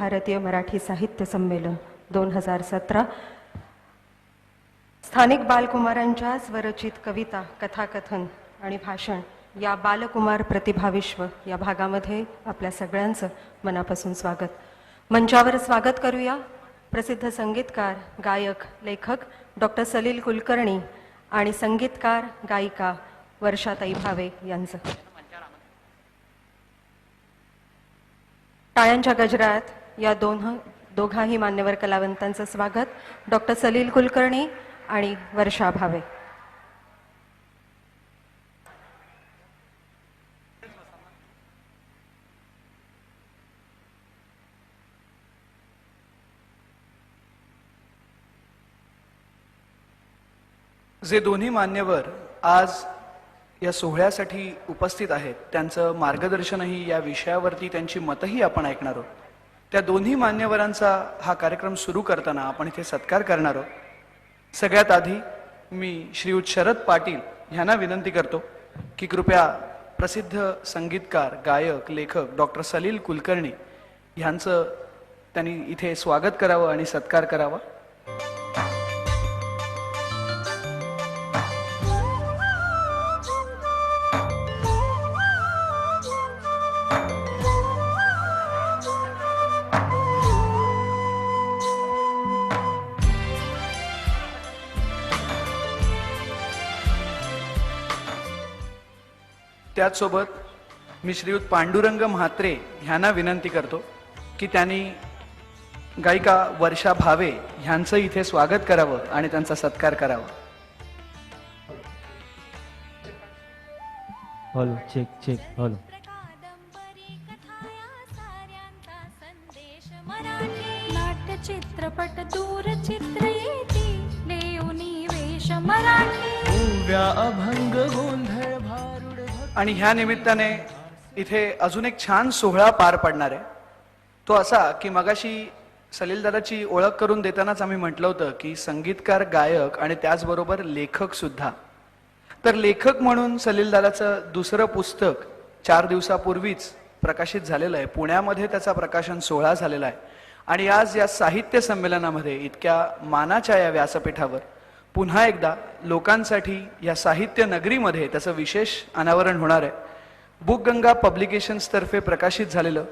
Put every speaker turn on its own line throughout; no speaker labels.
भारतीय मराठी साहित्य संमेलन 2017 स्थानिक बालकुमारांच्या स्वरचित कविता, कथाकथन आणि भाषण या बालकुमार प्रतिभा विश्व या भागामध्ये आपल्या सगळ्यांचं मनापासून स्वागत. मंचावर स्वागत करूया प्रसिद्ध संगीतकार, गायक, लेखक डॉक्टर सलील कुलकर्णी आणि संगीतकार गायिका वर्षाताई भावे यांचं. टाळ्यांच्या गजरात या दोघाही मान्यवर कलावंतांचं स्वागत. डॉक्टर सलील कुलकर्णी आणि वर्षा भावे.
जे दोन्ही मान्यवर आज या सोहळ्यासाठी उपस्थित आहेत त्यांचं मार्गदर्शनही, या विषयावरती त्यांची मतही आपण ऐकणार आहोत. त्या दोन्ही मान्यवरांचा हा कार्यक्रम सुरू करताना आपण इथे सत्कार करणार आहोत. सगळ्यात आधी मी श्रीयुत शरद पाटील यांना विनंती करतो की कृपया प्रसिद्ध संगीतकार, गायक, लेखक डॉक्टर सलील कुलकर्णी यांचं त्यांनी इथे स्वागत करावं आणि सत्कार करावा. त्याचसोबत मी श्रीयुत पांडुरंग म्हात्रे यांना विनंती करतो की त्यांनी गायिका वर्षा भावे यांचं इथे स्वागत करावं आणि त्यांचा सत्कार करावा.
Hello, check check. हॅलो.
नाट्य, चित्रपट, दूरचित्र येती लेऊनी वेश मराठी.
अभंग, गोंधळ, भारुड.
आणि ह्या निमित्ताने इथे अजून एक छान सोहळा पार पडणार आहे. तो असा की मगाशी सलील दादाची ओळख करून देतानाच आम्ही म्हटलं होतं की संगीतकार, गायक आणि त्याचबरोबर लेखक सुद्धा. तर लेखक म्हणून सलील दादाचं दुसरं पुस्तक 4 दिवसापूर्वीच प्रकाशित झालेलं आहे. पुण्यामध्ये त्याचा प्रकाशन सोहळा झालेला आहे. आणि आज या साहित्य संमेलनामध्ये इतक्या मानाच्या या व्यासपीठावर पुन्हा एकदा लोकांसाठी या साहित्य नगरीमध्ये त्याचं विशेष अनावरण होणार आहे. बुकगंगा पब्लिकेशन्स तर्फे प्रकाशित झालेलं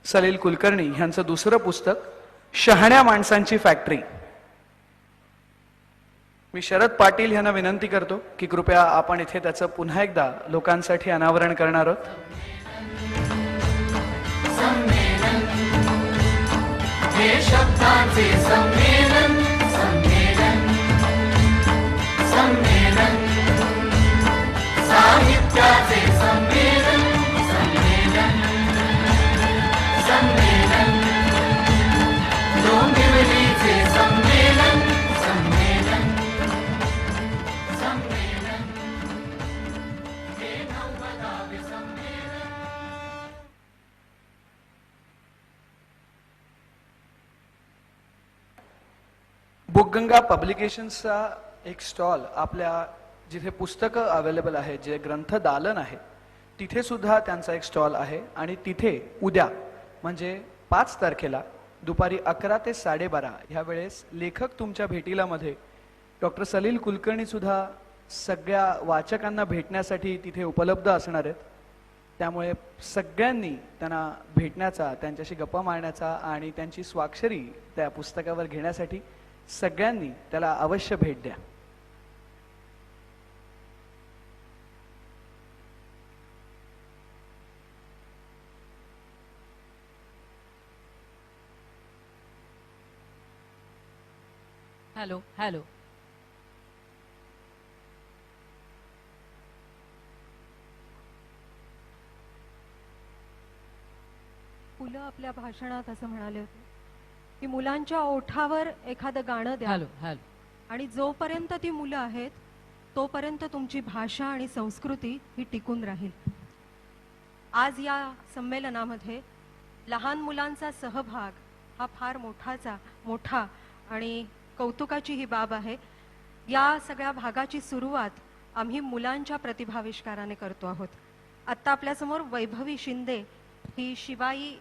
सलील कुलकर्णी यांचं दुसरं पुस्तक शहाण्या माणसांची फॅक्टरी. मी शरद पाटील यांना विनंती करतो की कृपया आपण इथे त्याचं पुन्हा एकदा लोकांसाठी अनावरण करणार आहोत.
हे शब्दांचे संमेलन, संमेलन, संमेलन, साहित्याचे संमेलन, संमेलन, संमेलन, डोंबिवलीचे संमेलन, संमेलन, संमेलन, हे 90वे संमेलन.
बुकगंगा पब्लिकेशन्सचा एक स्टॉल, आपल्या जिथे पुस्तकं अवेलेबल आहेत, जे ग्रंथ दालन आहे तिथे सुद्धा त्यांचा एक स्टॉल आहे. आणि तिथे उद्या म्हणजे 5 तारखेला दुपारी 11 ते 12:30 ह्या वेळेस लेखक तुमच्या भेटीला मध्ये डॉक्टर सलील कुलकर्णी सुद्धा सगळ्या वाचकांना भेटण्यासाठी तिथे उपलब्ध असणार आहेत. त्यामुळे सगळ्यांनी त्यांना भेटण्याचा, त्यांच्याशी गप्पा मारण्याचा आणि त्यांची स्वाक्षरी त्या पुस्तकावर घेण्यासाठी सगळ्यांनी त्याला अवश्य भेट द्या.
Hello hello.
फुलं आपल्या भाषणात असं म्हणाले होते की मुलांच्या ओठावर एखादं गाणं द्या.
Hello hello.
आणि जोपर्यंत ती मुलं आहेत तोपर्यंत तुमची भाषा आणि संस्कृती ही टिकून राहील. आज या संमेलनामध्ये लहान मुलांचा सहभाग हा फार मोठा आणि कौतुकाची ही बाब आहे. या सगळ्या भागाची सुरुवात आम्ही मुलांच्या प्रतिभाविष्काराने करतो आहोत. आत्ता आपल्यासमोर वैभवी शिंदे ही शिवाई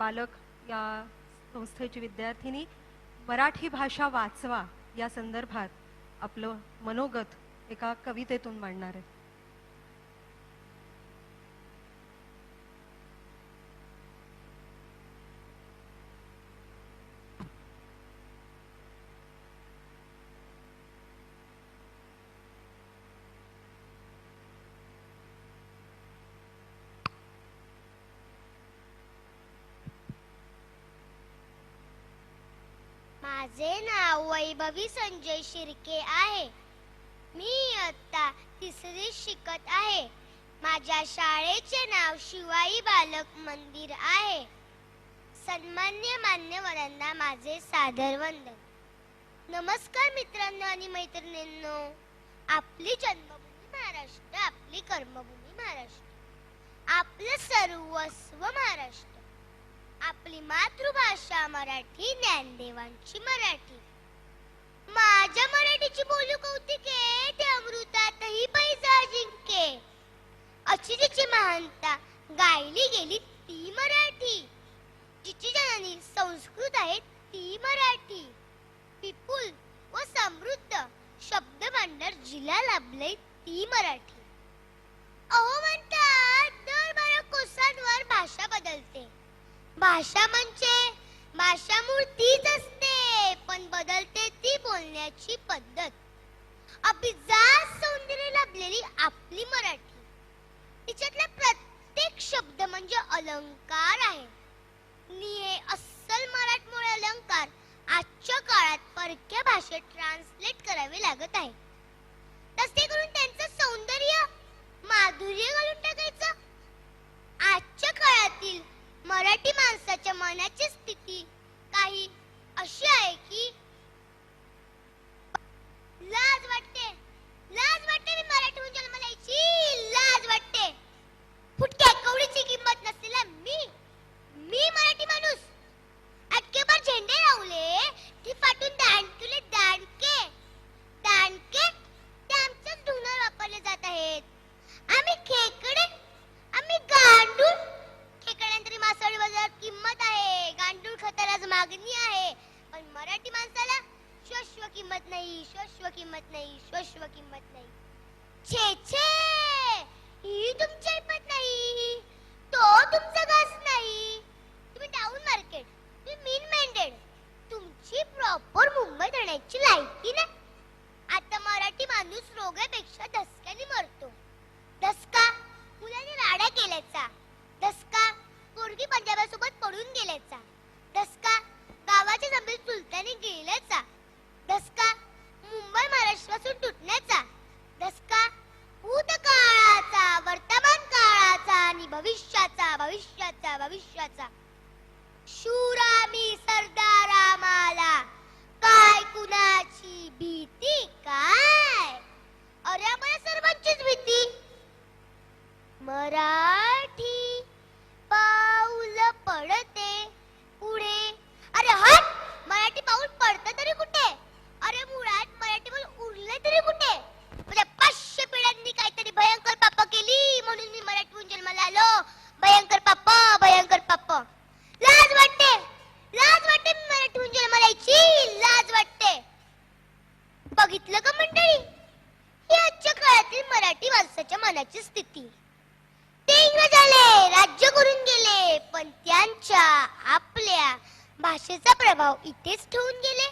बालक या संस्थेची विद्यार्थिनी मराठी भाषा वाचवा या संदर्भात आपलं मनोगत एका कवितेतून मांडणार आहे.
माझे नाव वैभवी संजय शिर्के आहे. मी इयत्ता तिसरीत शिकत आहे. माझ्या शाळेचे नाव शिवाई बालक मंदिर आहे. सन्मान्य मान्यवरांना माझे सादर वंदन. नमस्कार मित्रांनो आणि मैत्रिणींनो. आपली जन्मभूमी महाराष्ट्र, आपली कर्मभूमी महाराष्ट्र, आपलं सर्वस्व महाराष्ट्र, आपली मातृभाषा मराठी, ज्ञानदेवांची मराठी. माझ्या मराठीची बोलू कौतिके, ते अमृतातही पैजा जिंके. अशी जिची महानता गायली गेली ती मराठी. जिची जननी संस्कृत आहे ती मराठी. विपुल व समृद्ध शब्द भांडार जिला लाभले ती मराठी. अहो म्हणतात दर 12 कोसांवर भाषा बदलते. भाषा म्हणजे भाषा मूळ तीच असते, पण बदलते ती बोलण्याची पद्धत. अभिजात सौंदर्य लाभलेली आपली मराठी. तिच्यातला प्रत्येक शब्द म्हणजे अलंकार आहे. हे अस्सल मराठमोळे अलंकार आजच्या काळात परक्या भाषेत ट्रान्सलेट करावे लागत आहे. तसे करून त्यांचं सौंदर्य माधुर्य घालून टाकायचं. आजच्या काळातील मराठी माणसाच्या मनाची स्थिती काही अशी आहे की लाज वाटते, लाज वाटते. मी मराठी म्हणून जन्माला यायची लाज वाटते. फुटक्या कवडीची किंमत नसलेला मी मराठी माणूस. अटकेभर झेंडे लावले की फाटून दांडके दांडके ते आमच्याच धुणार वापरले जात आहेत. आम्ही खेकडे, आम्ही गांडूळ. खेकड्यांतरी मासळी बाजारात किंमत आहे, गांडूळ खताला मागणी आहे, पण मराठी माणसाला श्वश्व किंमत नाही, श्वश्व किंमत नाही, श्वश्व किंमत नाही. छे छे, ही तुमची ऐपत नाही, तो तुमचा घास नाही. तुम्ही डाऊन मार्केट, तुम्ही मीन माइंडेड, तुमची प्रॉपर मुंबईत राहण्याची लायकी नाही. आता मराठी माणूस रोगापेक्षा धसक्याने मरतो. धसका मुलाने राडा केल्याचा, धसका पोरगी पंजाबासोबत पडून गेल्याचा, धसका गावाच्या जमिनीत चुलत्याने गेल्याचा, धसका मुंबई महाराष्ट्रापासून तुटण्याचा, धसका भूतकाळाचा, वर्तमान काळाचा आणि भविष्याचा. शूरा मी सरदार आम्हाला काय कुणाची भीती काय. अरे आम्हाला सर्वांचीच भीती. मराठी पाऊल पडते पुढे. अरे हट, मराठी पाऊल पडतं तरी कुठे. अरे मुळात मराठी पाऊल उरले तरी कुठे. म्हणजे 500 पिढ्यांनी काहीतरी भयंकर पाप केली म्हणून मी मराठी म्हणून जन्माला आलो. भयंकर पाप. लाज वाटते, लाज वाटते. मी मराठी म्हणून जन्माला यायची लाज वाटते. बघितलं का मंडळी, ही आजच्या काळातील मराठी माणसाच्या मनाची स्थिती. ते इंग्रज आले, राज्य करून गेले, पण त्यांच्या आपल्या भाषेचा प्रभाव इथेच ठेवून गेले.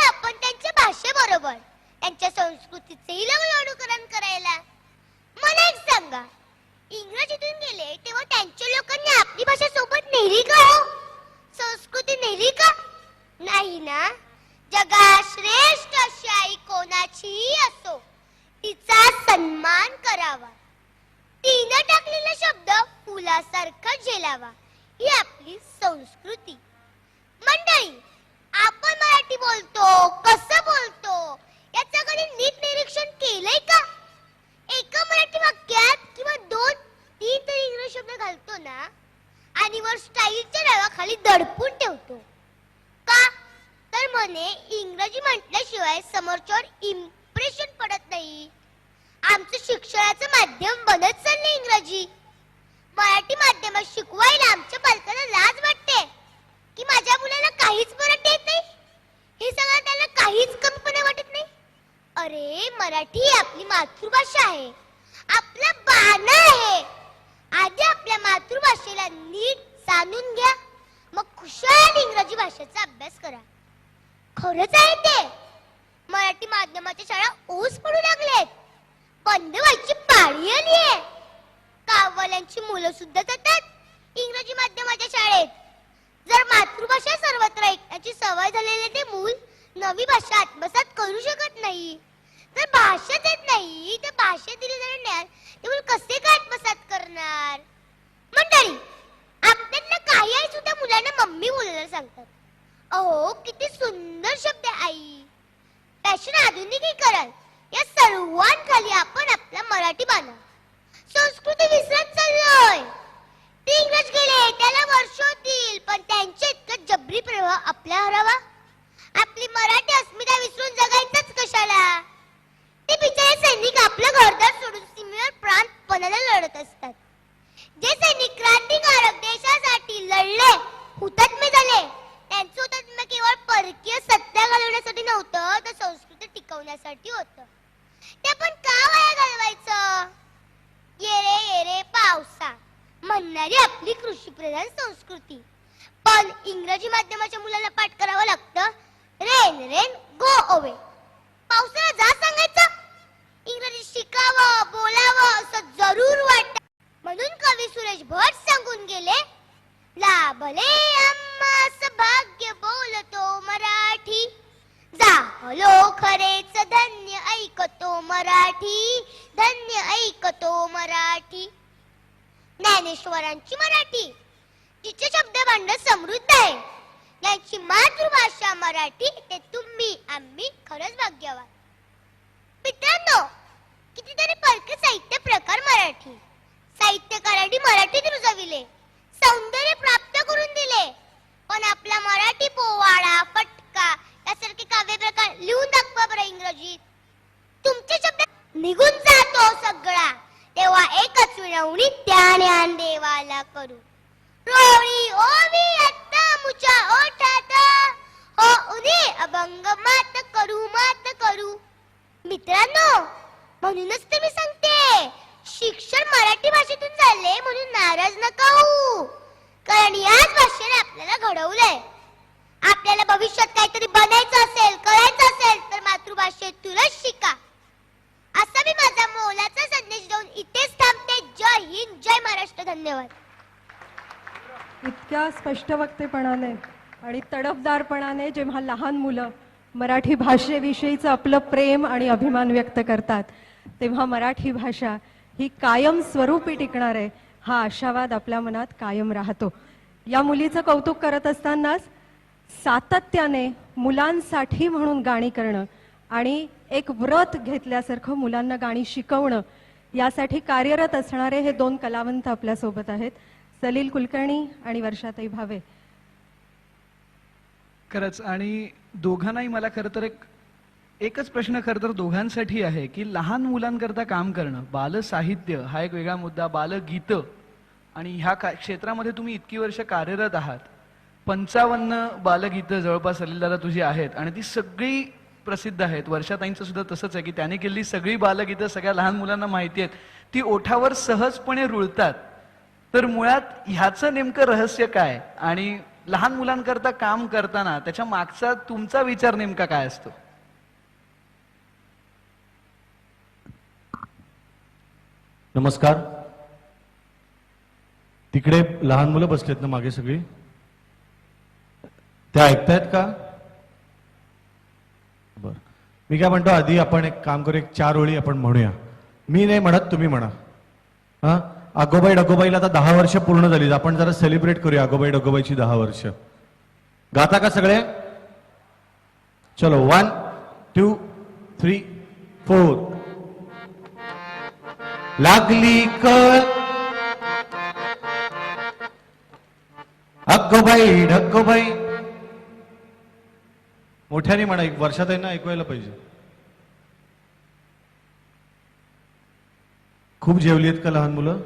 आपण त्यांच्या भाषेबरोबर त्यांच्या संस्कृतीचेही अनुकरण करायला. मला एक सांगा, इंग्रज इथून गेले तेव्हा त्यांच्या लोकांनी आपली भाषा सोबत नेली का हो? संस्कृती नेली का? नाही ना. जगात श्रेष्ठ अशी आई कोणाचीही असो, तिचा सन्मान करावा. तिनं टाकलेला शब्द फुलासारखा झेलावा, ही आपली संस्कृती. मंडळी, आपण मराठी बोलतो, कसं बोलतो याचं कधी नीट निरीक्षण केलंय का? एका मराठी वाक्यात किंवा 2-3 तरी इंग्रजी शब्द घालतो ना, आणि वर स्टाईलच्या नावाखाली दडपून ठेवतो का? तर म्हणे इंग्रजी म्हटल्याशिवाय समोरच्यावर इम्प्रेशन पडत नाही. आमचं शिक्षणाचं माध्यम बनत चाललंय इंग्रजी. मराठी माध्यमात शिकवायला आमच्या पालकांना लाज वाटते. मराठी ही आपली मातृभाषा आहे, आपला बाणा आहे. आधी आपल्या मातृभाषेला नीट जाणून घ्या, मग खुशाल इंग्रजी भाषेचा अभ्यास करा. खरंच आहे ते. मराठी माध्यमाच्या शाळा ओस पडू लागलेत, बंद व्हायची पाळी आली आहे. काववाल्यांची मुलं सुद्धा जातात इंग्रजी माध्यमाच्या शाळेत. जर मातृभाषा सर्वत्र ऐकण्याची सवय झालेले ते मूल नवी भाषा आत्मसात करू शकत नाही. जर भाषाच येत नाही तर भाषेत दिले जाणारे ज्ञान ते मूल कसे काय आत्मसात करणार? मंडळी, आपल्यातल्या काही आई सुद्धा मुलांना मम्मी बोलायला सांगतात. अहो, किती सुंदर शब्द आहे आई. फॅशन, आधुनिकीकरण या सर्वांखाली आपण आपला मराठी बाणा, संस्कृती विसरत चाललोय. ते इंग्रज गेले, त्याला वर्ष होतील, पण त्यांचे इतकं जबरी प्रवाह आपल्या हरावा. आपली मराठी अस्मिता विसरून जगायचंच कशाला? ते बिचारे सैनिक आपलं घरदार सोडून सीमेवर प्राणपणाला लढत असतात. जे सैनिक क्रांतिकारक देशासाठी लढले, हुतात्मे झाले, त्यांचं हुतात्म्य केवळ परकीय सत्ता घालवण्यासाठी नव्हतं, तर संस्कृती टिकवण्यासाठी होतं. ते आपण का वाया घालवायचं? ये रे ये रे पावसा म्हणणारी आपली कृषीप्रधान संस्कृती. पण इंग्रजी माध्यमाच्या मुलाला पाठ करावं लागतं रेन रेन गो अवे. पावसाला जा सांगायचं, इंग्रजी शिकावं बोलावं असं जरूर वाटत. म्हणून कवी सुरेश भट सांगून गेले, लाभले आम्हास भाग्य बोलतो मराठी, झालो खरेच धन्य ऐकतो मराठी, धन्य ऐकतो मराठी. ज्ञानेश्वरांची मराठी, जिचे शब्द भांडार समृद्ध आहे, यांची मातृभाषा मराठी, ते तुम्ही आम्ही खरंच भाग्यवान. मित्रांनो, कितीतरी परकीय साहित्य प्रकार मराठी साहित्यकारांनी मराठीत रुजविले, सौंदर्य प्राप्त करून दिले. पण आपला मराठी पोवाडा, फटका यासारखे काव्य प्रकार लिहून दाखवा बरं इंग्रजीत. तुमचे शब्द निघून जातो सगळा, तेव्हा एकच विनवणी त्याने आण देवाला करू. रोळी ओवी आत्ता मुच्या ओठात, हो उदे अभंग मात करू. मित्रांनो, म्हणूनच तर मी सांगते, शिक्षण मराठी भाषेतून झाले म्हणून नाराज नका होऊ. कारण याच भाषेने आपल्याला घडवलंय. आपल्याला भविष्यात काहीतरी बनायचं असेल, करायचं असेल तर मातृभाषेतूनच शिका. असा मी माझा मोलाचा संदेश देऊन इथेच थांबते. जय हिंद, जय महाराष्ट्र. धन्यवाद.
इतक्या स्पष्ट वक्तेपणाने आणि तडफदारपणाने जेव्हा लहान मुलं मराठी भाषेविषयीचं आपलं प्रेम आणि अभिमान व्यक्त करतात, तेव्हा मराठी भाषा ही कायम स्वरूपी टिकणार आहे हा आशावाद आपल्या मनात कायम राहतो. या मुलीचं कौतुक करत असतानाच सातत्याने मुलांसाठी म्हणून गाणी करणं आणि एक व्रत घेतल्यासारखं मुलांना गाणी शिकवणं, यासाठी कार्यरत असणारे हे दोन कलावंत आपल्या सोबत आहेत, सलील कुलकर्णी आणि वर्षाताई भावे.
खरंच, आणि दोघांनाही मला खरं तर एकच प्रश्न खरं तर दोघांसाठी आहे की लहान मुलांकरता काम करणं, बालसाहित्य हा एक वेगळा मुद्दा, बालगीत, आणि ह्या क्षेत्रामध्ये तुम्ही इतकी वर्ष कार्यरत आहात. 55 बालगीतं जवळपास सलीलदादा तुझी आहेत आणि ती सगळी प्रसिद्ध आहेत. वर्षाताईंचं सुद्धा तसंच आहे की त्याने केलेली सगळी बालगीतं सगळ्या लहान मुलांना माहिती आहेत, ती ओठावर सहजपणे रुळतात. तर मुळात ह्याचं नेमकं रहस्य काय, आणि लहान मुलांकरता काम करताना त्याच्या मागचा तुमचा विचार नेमका काय असतो?
नमस्कार. तिकडे लहान मुलं बसलेत ना मागे सगळी, त्या ऐकतायत का? बर, मी काय म्हणतो, आधी आपण एक काम करू, एक 4 ओळी आपण म्हणूया. मी नाही म्हणत, तुम्ही म्हणा. हा, अगोबाई डगोबाईला आता 10 वर्ष पूर्ण झाली, आपण जरा सेलिब्रेट करूया अगोबाई डगोबाईची 10 वर्ष. गाता का सगळे? चलो, 1 2 3 4. लागली कळ अगोबाई ढगोबाई. मोठ्याने म्हणा, एक वर्षात आहे ना, ऐकवायला पाहिजे. खूप जेवली आहेत का लहान मुलं?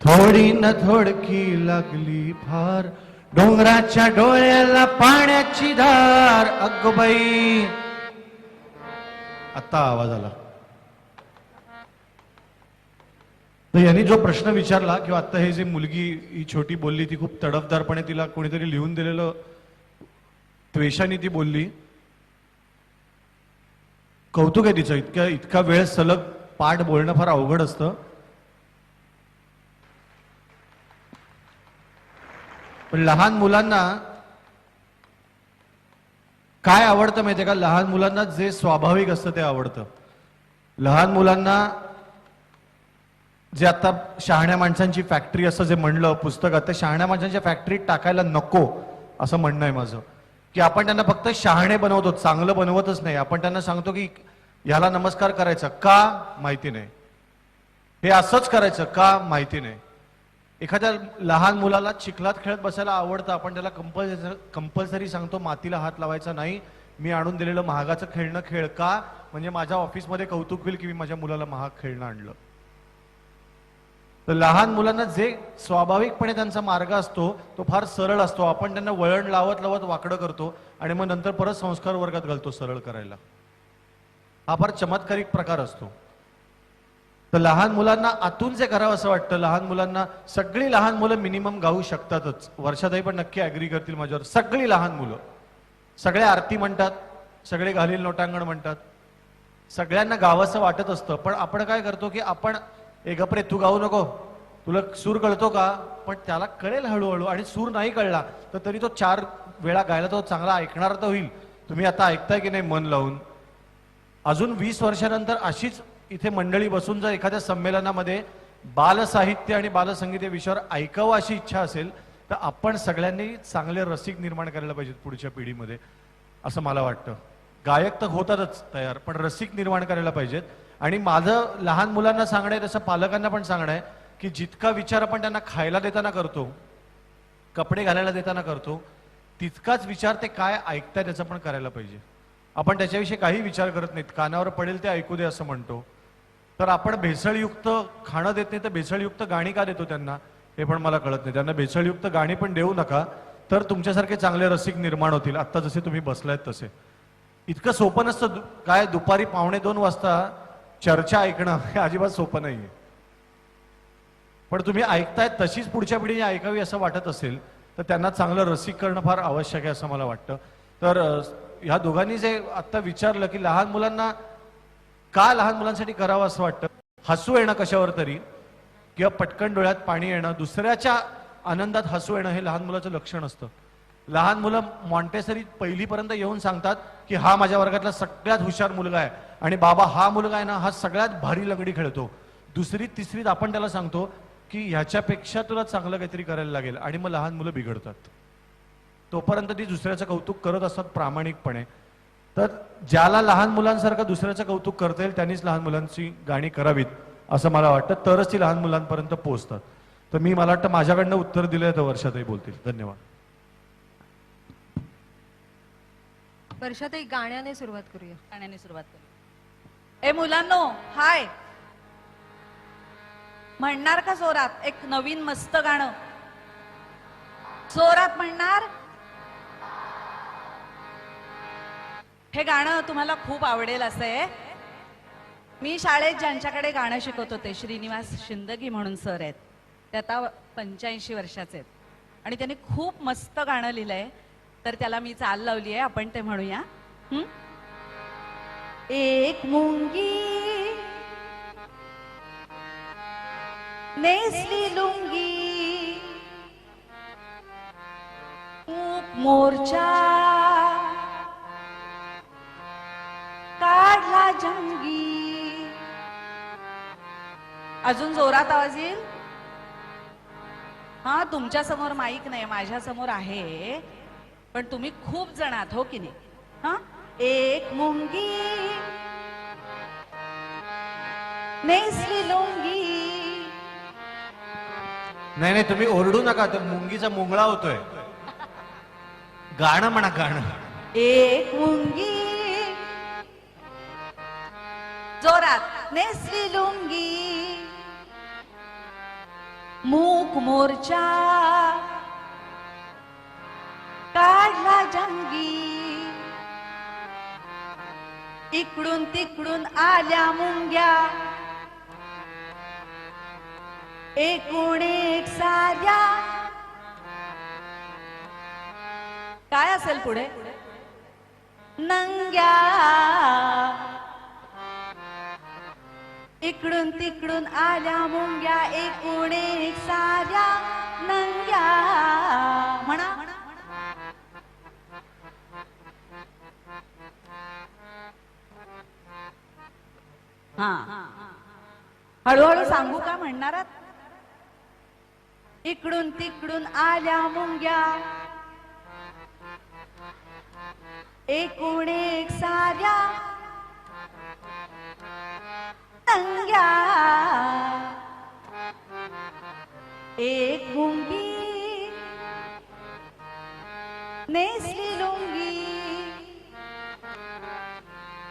थोडी न थोडकी लागली फार, डोंगराच्या डोळ्याला पाण्याची धार. अगोबाई आत्ता आवाज आला. तर यांनी जो प्रश्न विचारला किंवा आता हे जे मुलगी ही छोटी बोलली ती खूप तडफदारपणे तिला कोणीतरी लिहून दिलेलं त्वेषाने ती बोलली. कौतुक आहे तिचं. इतका वेळ सलग पाठ बोलणं फार अवघड असतं. पण लहान मुलांना काय आवडतं माहितीये का? लहान मुलांना जे स्वाभाविक असतं ते आवडतं. लहान मुलांना जे आता शहाण्या माणसांची फॅक्टरी असं जे म्हणलं पुस्तकात, ते शहाण्या माणसांच्या फॅक्टरीत टाकायला नको असं म्हणणं आहे माझं. की आपण त्यांना फक्त शहाणे बनवतो, चांगलं बनवतच नाही. आपण त्यांना सांगतो की ह्याला नमस्कार करायचा का माहिती नाही, हे असंच करायचं का माहिती नाही. एखाद्या लहान मुलाला चिखलात खेळत बसायला आवडतं, आपण त्याला कंपल्सरी सांगतो मातीला हात लावायचा नाही, मी आणून दिलेलं महागाचं खेळणं खेळ का, म्हणजे माझ्या ऑफिसमध्ये कौतुक होईल की मी माझ्या मुलाला महाग खेळणं आणलं. तर लहान मुलांना जे स्वाभाविकपणे त्यांचा मार्ग असतो तो फार सरळ असतो. आपण त्यांना वळण लावत लावत वाकडं करतो आणि मग नंतर परत संस्कार वर्गात घालतो सरळ करायला. हा फार चमत्कारिक प्रकार असतो. तर लहान मुलांना आतून जे करावं असं वाटतं. लहान मुलांना, सगळी लहान मुलं मिनिमम गाऊ शकतातच. वर्षाताई पण नक्की ऍग्री करतील माझ्यावर. सगळी लहान मुलं सगळे आरती म्हणतात, सगळे घालील लोटांगण म्हणतात, सगळ्यांना गावंसं वाटत असतं. पण आपण काय करतो की आपण गपरे तू गाऊ नको, तुला सूर कळतो का, पण त्याला कळेल हळूहळू. आणि सूर नाही कळला तर तरी तो 4 वेळा गायला तो चांगला ऐकणार तर होईल. तुम्ही आता ऐकताय की नाही मन लावून? अजून 20 वर्षानंतर अशीच इथे मंडळी बसून जर एखाद्या संमेलनामध्ये बालसाहित्य आणि बालसंगीत या विषयावर ऐकावं अशी इच्छा असेल तर आपण सगळ्यांनी चांगले रसिक निर्माण करायला पाहिजेत पुढच्या पिढीमध्ये, असं मला वाटतं. गायक तर होतातच तयार, पण रसिक निर्माण करायला पाहिजेत. आणि माझं लहान मुलांना सांगणं आहे, तसं पालकांना पण सांगणं आहे की जितका विचार आपण त्यांना खायला देताना करतो, कपडे घालायला देताना करतो, तितकाच विचार ते काय ऐकताय त्याचा पण करायला पाहिजे. आपण त्याच्याविषयी काही विचार करत नाहीत, कानावर पडेल ते ऐकू दे असं म्हणतो. तर आपण भेसळयुक्त खाणं देत नाही तर भेसळयुक्त गाणी का देतो त्यांना, हे पण मला कळत नाही. त्यांना भेसळयुक्त गाणी पण देऊ नका, तर तुमच्यासारखे चांगले रसिक निर्माण होतील. आत्ता जसे तुम्ही बसलायत तसे. इतकं सोपं नसतं. काय दुपारी 1:45 वाजता चर्चा ऐकणं हे अजिबात सोपं नाहीये. पण तुम्ही ऐकतायत तशीच पुढच्या पिढीने ऐकावी असं वाटत असेल तर त्यांना चांगलं रसिक करणं फार आवश्यक आहे असं मला वाटतं. तर ह्या दोघांनी जे आता विचारलं की लहान मुलांना का लहान मुलांसाठी करावं असं वाटतं, हसू येणं कशावर तरी किंवा पटकन डोळ्यात पाणी येणं, दुसऱ्याच्या आनंदात हसू येणं हे लहान मुलाचं लक्षण असतं. लहान मुलं मॉन्टेसरी पहिलीपर्यंत येऊन सांगतात की हा माझ्या वर्गातला सगळ्यात हुशार मुलगा आहे आणि बाबा हा मुलगा आहे ना हा सगळ्यात भारी लंगडी खेळतो. दुसरीत तिसरीत आपण त्याला सांगतो की ह्याच्यापेक्षा तुला चांगलं काहीतरी करायला लागेल आणि मग लहान मुलं बिघडतात. तोपर्यंत ती दुसऱ्याचं कौतुक करत असतात प्रामाणिकपणे. तर ज्याला लहान मुलांसारखं दुसऱ्याचं कौतुक करता येईल त्यांनीच लहान मुलांची गाणी करावीत असं मला वाटतं, तरच ती लहान मुलांपर्यंत पोहोचतात. तर मी मला वाटतं माझ्याकडनं उत्तर दिलंय तर वर्षाताई बोलतील. धन्यवाद.
वर्षाताई गाण्याने सुरुवात करूया.
गाण्याने सुरुवात करू. ए मुलांनो, हाय म्हणणार का जोरात एक नवीन मस्त गाणं? जोरात म्हणणार? हे गाणं तुम्हाला खूप आवडेल असं आहे. मी शाळेत ज्यांच्याकडे गाणं शिकवत होते, श्रीनिवास शिंदगी म्हणून सर आहेत, ते आता 85 वर्षाचे आहेत आणि त्यांनी खूप मस्त गाणं लिहिलंय. तर त्याला मी चाल लावली आहे, आपण ते म्हणूया. एक मुंगी नेसली लुंगी, खूप मोर्चा काढला जंगी. अजून जोरात आवाज येईल? हा, तुमच्या समोर माईक नाही, माझ्या समोर आहे, पण तुम्ही खूप जण आहात हो की नाही? हा, एक मुंगी नेसली लुंगी.
नाही नाही तुम्ही ओरडू नका, तर मुंगीचा मुंगळा होतोय. गाणं म्हणा गाणं.
एक मुंगी जोरात नेसली लुंगी, मूक मोर्चा काढला जंगी. इकडून तिकडून आल्या मुंग्या एकूण एक साऱ्या. काय असेल पुढे? नंग्या. इकडून तिकडून आल्या मुंग्या एकूण एक साऱ्या नंग्या. म्हणा. हा, हळूहळू सांगू का म्हणणारात? इकडून तिकडून आल्या मुंग्या एकूण एक साऱ्या नंग्या. एक मुंगी नेसली लुंगी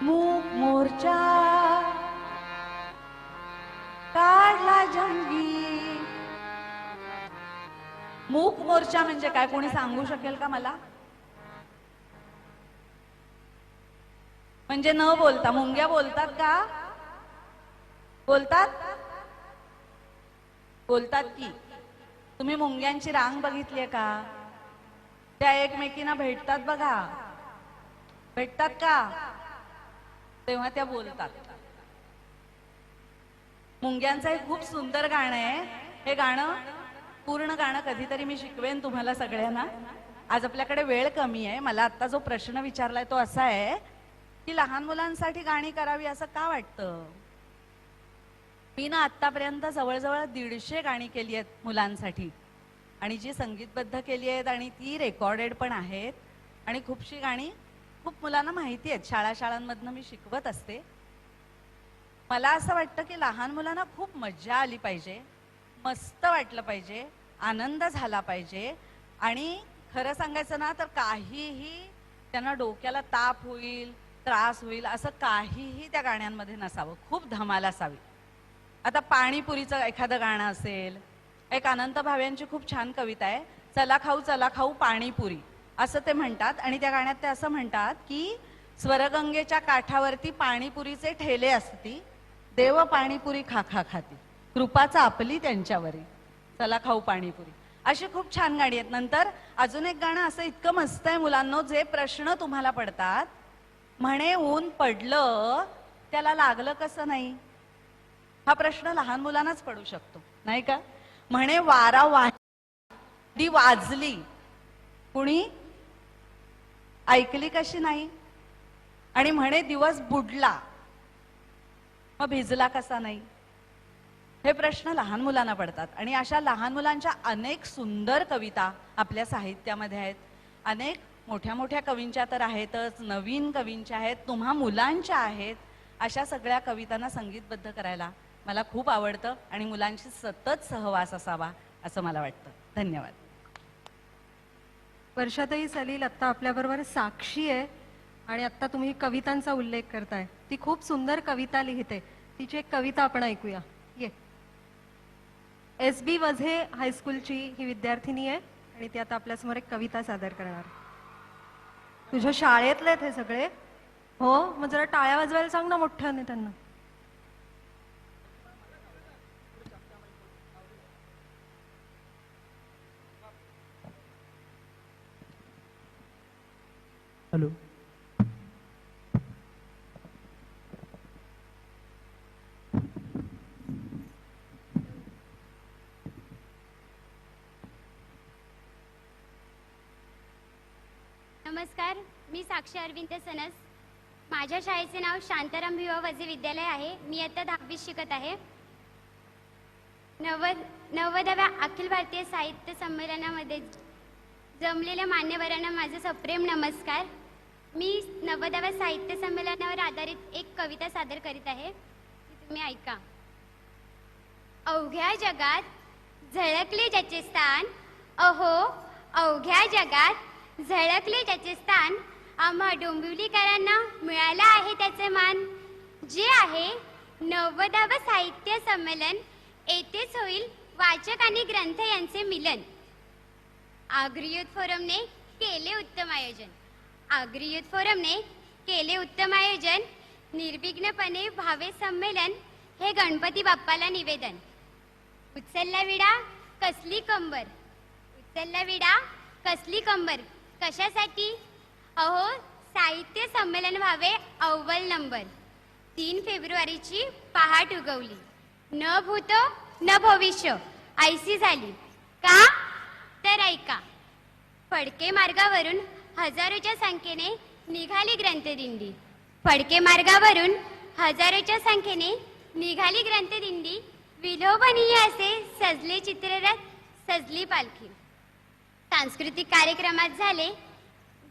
मूक मोर्चा काढला जंगी. मूक मोर्चा म्हणजे काय? कोणी सांगू शकेल का मला? म्हणजे न बोलता. मुंग्या बोलतात का? बोलतात? बोलतात की. तुम्ही मुंग्यांची रांग बघितलीये का? त्या एकमेकींना भेटतात बघा. भेटतात का? तेव्हा त्या बोलतात. मुंग्यांचं एक खूप सुंदर गाणं आहे. हे गाणं पूर्ण गाणं कधीतरी मी शिकवेन तुम्हाला सगळ्यांना. आज आपल्याकडे वेळ कमी आहे. मला आता जो प्रश्न विचारलाय तो असा आहे की लहान मुलांसाठी गाणी करावी असं का वाटतं? मी ना आतापर्यंत जवळजवळ 150 गाणी केली आहेत मुलांसाठी, आणि जी संगीतबद्ध केली आहेत आणि ती रेकॉर्डेड पण आहेत, आणि खूपशी गाणी खूप मुलांना माहिती आहेत. शाळांमधनं मी शिकवत असते. मला असं वाटतं की लहान मुलांना खूप मज्जा आली पाहिजे, मस्त वाटलं पाहिजे, आनंद झाला पाहिजे, आणि खरं सांगायचं ना तर काहीही त्यांना डोक्याला ताप होईल, त्रास होईल असं काहीही त्या गाण्यांमध्ये नसावं. खूप धमाल असावी. आता पाणीपुरीचं एखादं गाणं असेल. एक अनंत भावेंची खूप छान कविता आहे, चला खाऊ पाणीपुरी असं ते म्हणतात. आणि त्या गाण्यात ते असं म्हणतात की स्वरगंगेच्या काठावरती पाणीपुरीचे ठेले असती, देव पाणीपुरी खा खाती, कृपाचा आपली त्यांच्यावरी, चला खाऊ पाणीपुरी. अशी खूप छान गाणी आहेत. नंतर अजून एक गाणं असं इतकं मस्त आहे मुलांनो, जे प्रश्न तुम्हाला पडतात. म्हणे ऊन पडलं त्याला लागलं कसं नाही? हा प्रश्न लहान मुलांनाच पडू शकतो नाही का? म्हणे वारा वाजली कुणी ऐकली कशी नाही? आणि म्हणे दिवस बुडला मग भिजला कसा नाही? हे प्रश्न लहान मुलांना पडतात. आणि अशा लहान मुलांच्या अनेक सुंदर कविता आपल्या साहित्यामध्ये आहेत. अनेक मोठ्या मोठ्या कवींच्या तर आहेतच, नवीन कवींच्या आहेत, तुम्हा मुलांच्या आहेत. अशा सगळ्या कवितांना संगीतबद्ध करायला मला खूप आवडतं, आणि मुलांशी सतत सहवास असावा असं मला वाटतं. धन्यवाद.
वर्षाताई सलील आत्ता आपल्याबरोबर साक्षी आहे, आणि आत्ता तुम्ही कवितांचा उल्लेख करताय. ती खूप सुंदर कविता लिहिते. तिची एक कविता आपण ऐकूया. ये. SB वझे हायस्कूलची ही विद्यार्थिनी आहे, आणि ती आता आपल्यासमोर एक कविता सादर करणार. तुझ्या शाळेतले हे सगळे? हो, मग जरा टाळ्या वाजवायला सांग ना मोठ्याने त्यांना.
हॅलो.
नमस्कार, मी साक्षी अरविंद सनस. माझ्या शाळेचे नाव शांताराम भिवा वझे विद्यालय आहे. मी आता 10वीत शिकत आहे. 90व्या अखिल भारतीय साहित्य संमेलनामध्ये जमलेल्या मान्यवरांना माझे सप्रेम नमस्कार. मी 90व्या साहित्य संमेलनावर आधारित एक कविता सादर करीत आहे, ती तुम्ही ऐका. अवघ्या जगात झळकले ज्याचे स्थान, अहो अवघ्या जगात झळकले ज्याचे स्थान, आम्हा डोंबिवलीकरांना मिळाला आहे त्याचे मान. जे आहे 90वं साहित्य संमेलन, येथेच होईल वाचक आणि ग्रंथ यांचे मिलन. आगरी युथ फोरमने केले उत्तम आयोजन. आगरी युथ फोरमने केले उत्तम आयोजन. निर्विघ्नपणे व्हावे संमेलन हे गणपती बाप्पाला निवेदन. उचलला विडा कसली कंबर, उचलला विडा कसली कंबर, कशासाठी? अहो साहित्य संमेलन व्हावे अव्वल नंबर. 3 फेब्रुवारीची पहाट उगवली, न भूत न भविष्य ऐसी झाली. का तर ऐका, फडके मार्गावरून हजारोच्या संख्येने निघाली ग्रंथदिंडी. फडके मार्गावरून हजारोच्या संख्येने निघाली ग्रंथदिंडी. विलोभनीय असे सजले चित्ररथ, सजली पालखी. सांस्कृतिक कार्यक्रमात झाले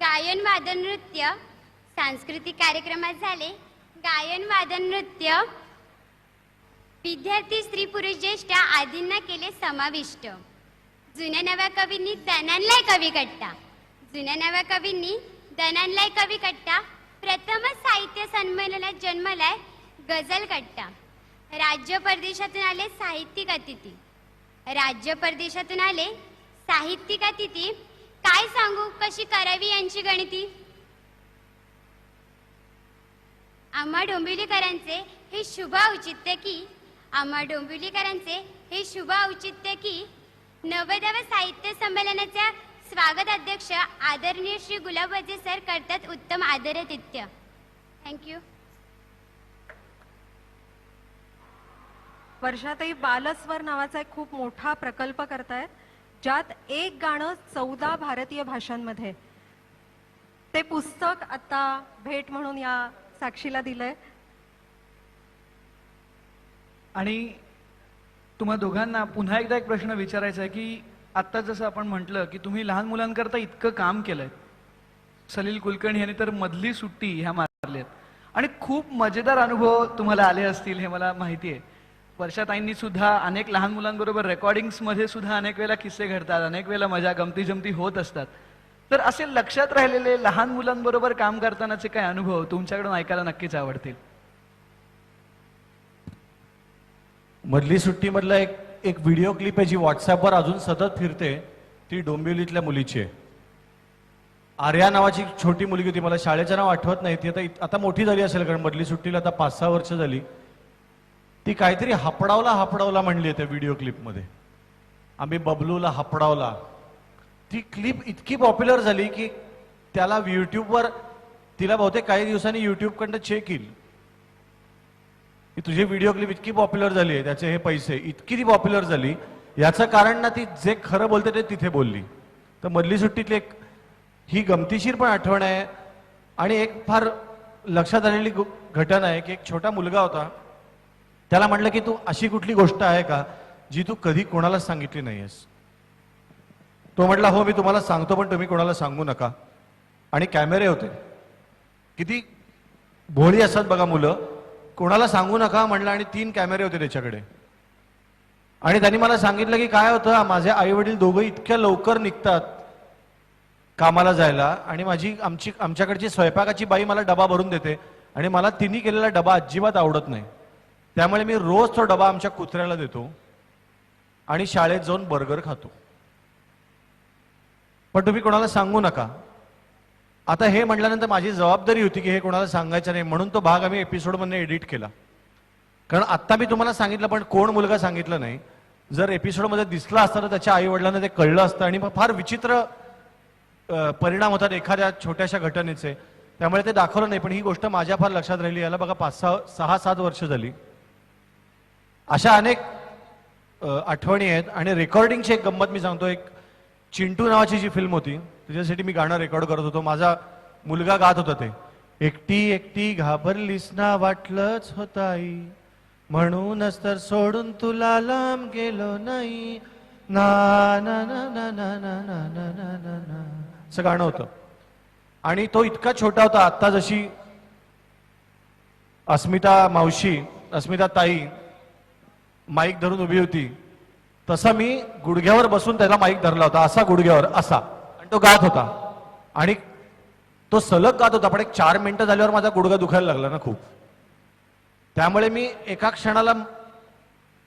गायन वादन नृत्य. सांस्कृतिक कार्यक्रमात झाले गायन वादन नृत्य. विद्यार्थी, स्त्री, पुरुष, ज्येष्ठ आदींना केले समाविष्ट. जुन्या नव्या कवींनी दणानलाय कवी कट्टा, जुन्या नव्या कवींनी दणानलाय कवी कट्टा. प्रथमच साहित्य संमेलनात जन्मलाय गझल कट्टा. राज्य परदेशातून आले साहित्यिक अतिथी, राज्य परदेशातून आले साहित्यिक अतिथी. काय सांगू कशी करावी यांची गणिती. आम्हा डोंबिवलीकरांचे हे शुभ औचित्य की, आम्हा डोंबिवलीकरांचे हे शुभ औचित्य की 90व्या साहित्य संमेलनाच्या स्वागत अध्यक्ष आदरणीय श्री गुलाबराजे सर करतात उत्तम आदरातिथ्य. थँक्यू.
वर्षाताई बालस्वर नावाचा एक खूप मोठा प्रकल्प करतायत, ज्यात एक गाणं 14 भारतीय भाषांमध्ये. ते पुस्तक आता भेट म्हणून या साक्षीला दिलंय.
आणि तुम्हा दोघांना पुन्हा एकदा एक प्रश्न विचारायचा आहे की आत्ता जसं आपण म्हटलं की तुम्ही लहान मुलांकरता इतकं काम केलंय. सलील कुलकर्णी यांनी तर मधली सुट्टी ह्या मारल्यात आणि खूप मजेदार अनुभव तुम्हाला आले असतील हे मला माहिती आहे. वर्षाताईंनी सुद्धा अनेक लहान मुलांबरोबर रेकॉर्डिंग्स मध्ये सुद्धा अनेक वेळेला किस्से घडतात, अनेक वेळेला मजा गमती जमती होत असतात. तर असे लक्षात राहिलेले लहान मुलांबरोबर काम करतानाचे काय अनुभव तुमच्याकडून ऐकायला नक्कीच आवडतील.
मधली सुट्टीमधला एक व्हिडिओ क्लिप आहे जी व्हॉट्सअपवर अजून सतत फिरते. ती डोंबिवलीतल्या मुलीची आहे. आर्या नावाची छोटी मुलगी होती, मला शाळेचं नाव आठवत नाही. ती आता मोठी झाली असेल, कारण मधली सुट्टीला आता 5-6 वर्ष झाली. ती काहीतरी हपडावला म्हणली त्या व्हिडिओ क्लिपमध्ये. आम्ही बबलूला हपडावला. ती क्लिप इतकी पॉप्युलर झाली की त्याला युट्यूबवर, तिला बहुतेक काही दिवसांनी युट्यूबकडनं चेक येईल की तुझी व्हिडिओ क्लिप इतकी पॉप्युलर झाली आहे, त्याचे हे पैसे. इतकी ती पॉप्युलर झाली, याचं कारण ना ती जे खरं बोलते ते तिथे बोलली. तर मधली सुट्टीतली एक ही गमतीशीर पण आठवण आहे. आणि एक फार लक्षात आलेली घटना आहे की एक छोटा मुलगा होता. त्याला म्हटलं की तू अशी कुठली गोष्ट आहे का जी तू कधी कोणाला सांगितली नाहीयेस. तो म्हटला हो मी तुम्हाला सांगतो, पण तुम्ही कोणाला सांगू नका. आणि कॅमेरे होते. किती भोळी असतात बघा मुलं. कोणाला सांगू नका म्हणलं आणि 3 कॅमेरे होते त्याच्याकडे. आणि त्यांनी मला सांगितलं की काय होतं, माझे आई वडील दोघं इतक्या लवकर निघतात कामाला जायला आणि आमच्याकडची स्वयंपाकाची बाई मला डबा भरून देते आणि मला तिन्ही केलेला डबा अजिबात आवडत नाही. त्यामुळे मी रोज तो डबा आमच्या कुत्र्याला देतो आणि शाळेत जाऊन बर्गर खातो. पण तुम्ही कोणाला सांगू नका. आता हे म्हटल्यानंतर माझी जबाबदारी होती की हे कोणाला सांगायचं नाही, म्हणून तो भाग आम्ही एपिसोडमध्ये एडिट केला. कारण आत्ता मी तुम्हाला सांगितलं पण कोण मुलगा सांगितलं नाही. जर एपिसोडमध्ये दिसला असता तर त्याच्या आई वडिलांना ते कळलं असतं आणि मग फार विचित्र परिणाम होतात एखाद्या छोट्याशा घटनेचे. त्यामुळे ते दाखवलं नाही. पण ही गोष्ट माझ्या फार लक्षात राहिली. याला बघा 5-6-7 वर्ष झाली. अशा अनेक आठवणी आहेत. आणि रेकॉर्डिंगची एक गंमत मी सांगतो. एक चिंटू नावाची जी फिल्म होती त्याच्यासाठी मी गाणं रेकॉर्ड करत होतो. माझा मुलगा गात होता ते, एकटी एकटी घाबरलीस ना वाटलंच होता आई, म्हणूनच तर सोडून तुला लांब गेलो नाही ना ना ना ना ना ना ना ना ना ना ना असं गाणं होतं. आणि तो इतका छोटा होता. आत्ता जशी अस्मिता ताई माईक धरून उभी होती तसा मी गुडघ्यावर बसून त्याला माईक धरला होता. असा गुडघ्यावर असा. आणि तो गात होता. आणि तो सलग गात होता. पण एक 4 मिनिटं झाल्यावर माझा गुडघा दुखायला लागला ना खूप. त्यामुळे मी एका क्षणाला,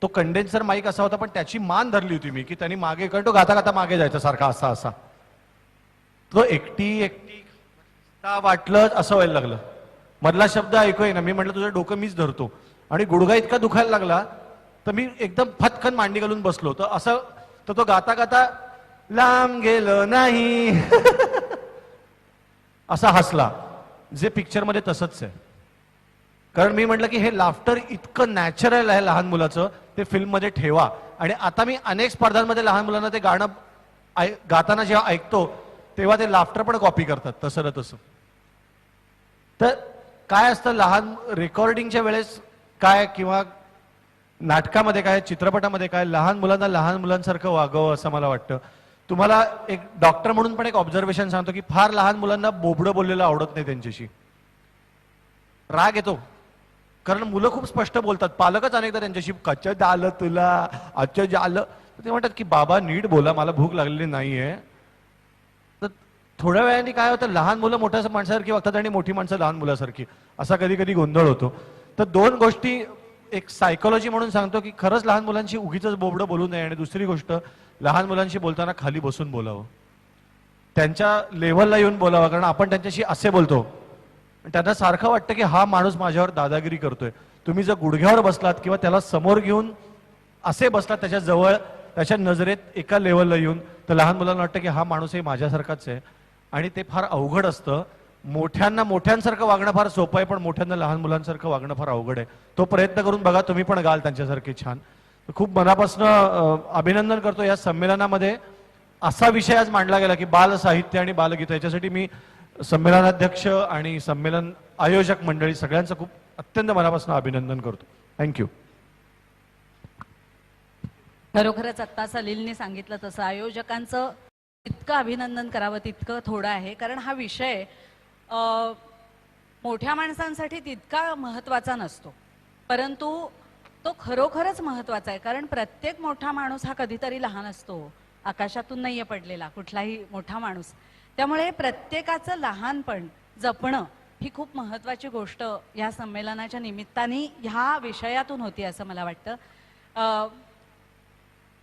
तो कंडेन्सर माईक असा होता पण त्याची मान धरली होती मी की त्यांनी मागे, कारण तो गाता गाता मागे जायचा सारखा असा असा. तो एकटी एकटी वाटलं असं व्हायला लागलं. मधला शब्द ऐकू ना, मी म्हटलं तुझं डोकं मीच धरतो, आणि गुडघा इतका दुखायला लागला तर मी एकदम फटकन मांडी घालून बसलो. तर असं तर तो गाता गाता लांब गेलो नाही असा हसला, जे पिक्चरमध्ये तसंच आहे. कारण मी म्हटलं की हे लाफ्टर इतकं नॅचरल आहे लहान मुलाचं, ते फिल्ममध्ये ठेवा. आणि आता मी अनेक स्पर्धांमध्ये लहान मुलांना ते गाणं गाताना जेव्हा ऐकतो तेव्हा ते लाफ्टर पण कॉपी करतात तसं ना तसं. तर काय असतं लहान रेकॉर्डिंगच्या वेळेस काय, किंवा नाटकामध्ये काय, चित्रपटामध्ये काय, लहान मुलांना लहान मुलांसारखं वागावं असं मला वाटतं. तुम्हाला एक डॉक्टर म्हणून पण एक ऑब्झर्वेशन सांगतो की फार लहान मुलांना बोबडं बोललेलं आवडत नाही, त्यांच्याशी राग येतो. कारण मुलं खूप स्पष्ट बोलतात, पालकच अनेकदा त्यांच्याशी कच्चं झालं तुला, अच्छा झालं, ते म्हणतात की बाबा नीट बोला, मला भूक लागलेली नाहीये. तर थोड्या वेळाने काय होतं, लहान मुलं मोठ्या माणसासारखी वागतात आणि मोठी माणसं लहान मुलासारखी, असा कधी कधी गोंधळ होतो. तर दोन गोष्टी एक सायकोलॉजी म्हणून सांगतो की खरंच लहान मुलांशी उगीच बोबडं बोलू नये, आणि दुसरी गोष्ट लहान मुलांशी बोलताना खाली बसून बोलावं, त्यांच्या लेव्हलला येऊन बोलावं. कारण आपण त्यांच्याशी असे बोलतो, त्यांना सारखं वाटतं की हा माणूस माझ्यावर दादागिरी करतोय. तुम्ही जर गुडघ्यावर बसलात किंवा त्याला समोर घेऊन असे बसलात त्याच्या जवळ, त्याच्या नजरेत एका लेवलला येऊन, तर लहान मुलांना वाटतं की हा माणूसही माझ्यासारखाच आहे. आणि ते फार अवघड असतं. मोठ्यांना मोठ्यांसारखं वागणं फार सोपं आहे, पण मोठ्यांना लहान मुलांसारखं वागणं फार अवघड आहे. तो प्रयत्न करून बघा, तुम्ही पण गाल त्यांच्यासारखे छान. खूप मनापासून अभिनंदन करतो. या संमेलनामध्ये असा विषय आज मांडला गेला की बाल साहित्य आणि बालगीत. याच्यासाठी मी संमेलनाध्यक्ष आणि संमेलन आयोजक मंडळी सगळ्यांचं खूप अत्यंत मनापासून अभिनंदन करतो. थँक्यू.
खरोखरच आत्ता सलीलने सांगितलं तसं आयोजकांचं इतकं अभिनंदन करावं तितकं थोडं आहे. कारण हा विषय मोठ्या माणसांसाठी तितका महत्वाचा नसतो, परंतु तो खरोखरच महत्वाचा आहे. कारण प्रत्येक मोठा माणूस हा कधीतरी लहान असतो, आकाशातून नाहीये पडलेला कुठलाही मोठा माणूस. त्यामुळे प्रत्येकाचं लहानपण जपणं ही खूप महत्वाची गोष्ट या संमेलनाच्या निमित्ताने ह्या विषयातून होती असं मला वाटतं.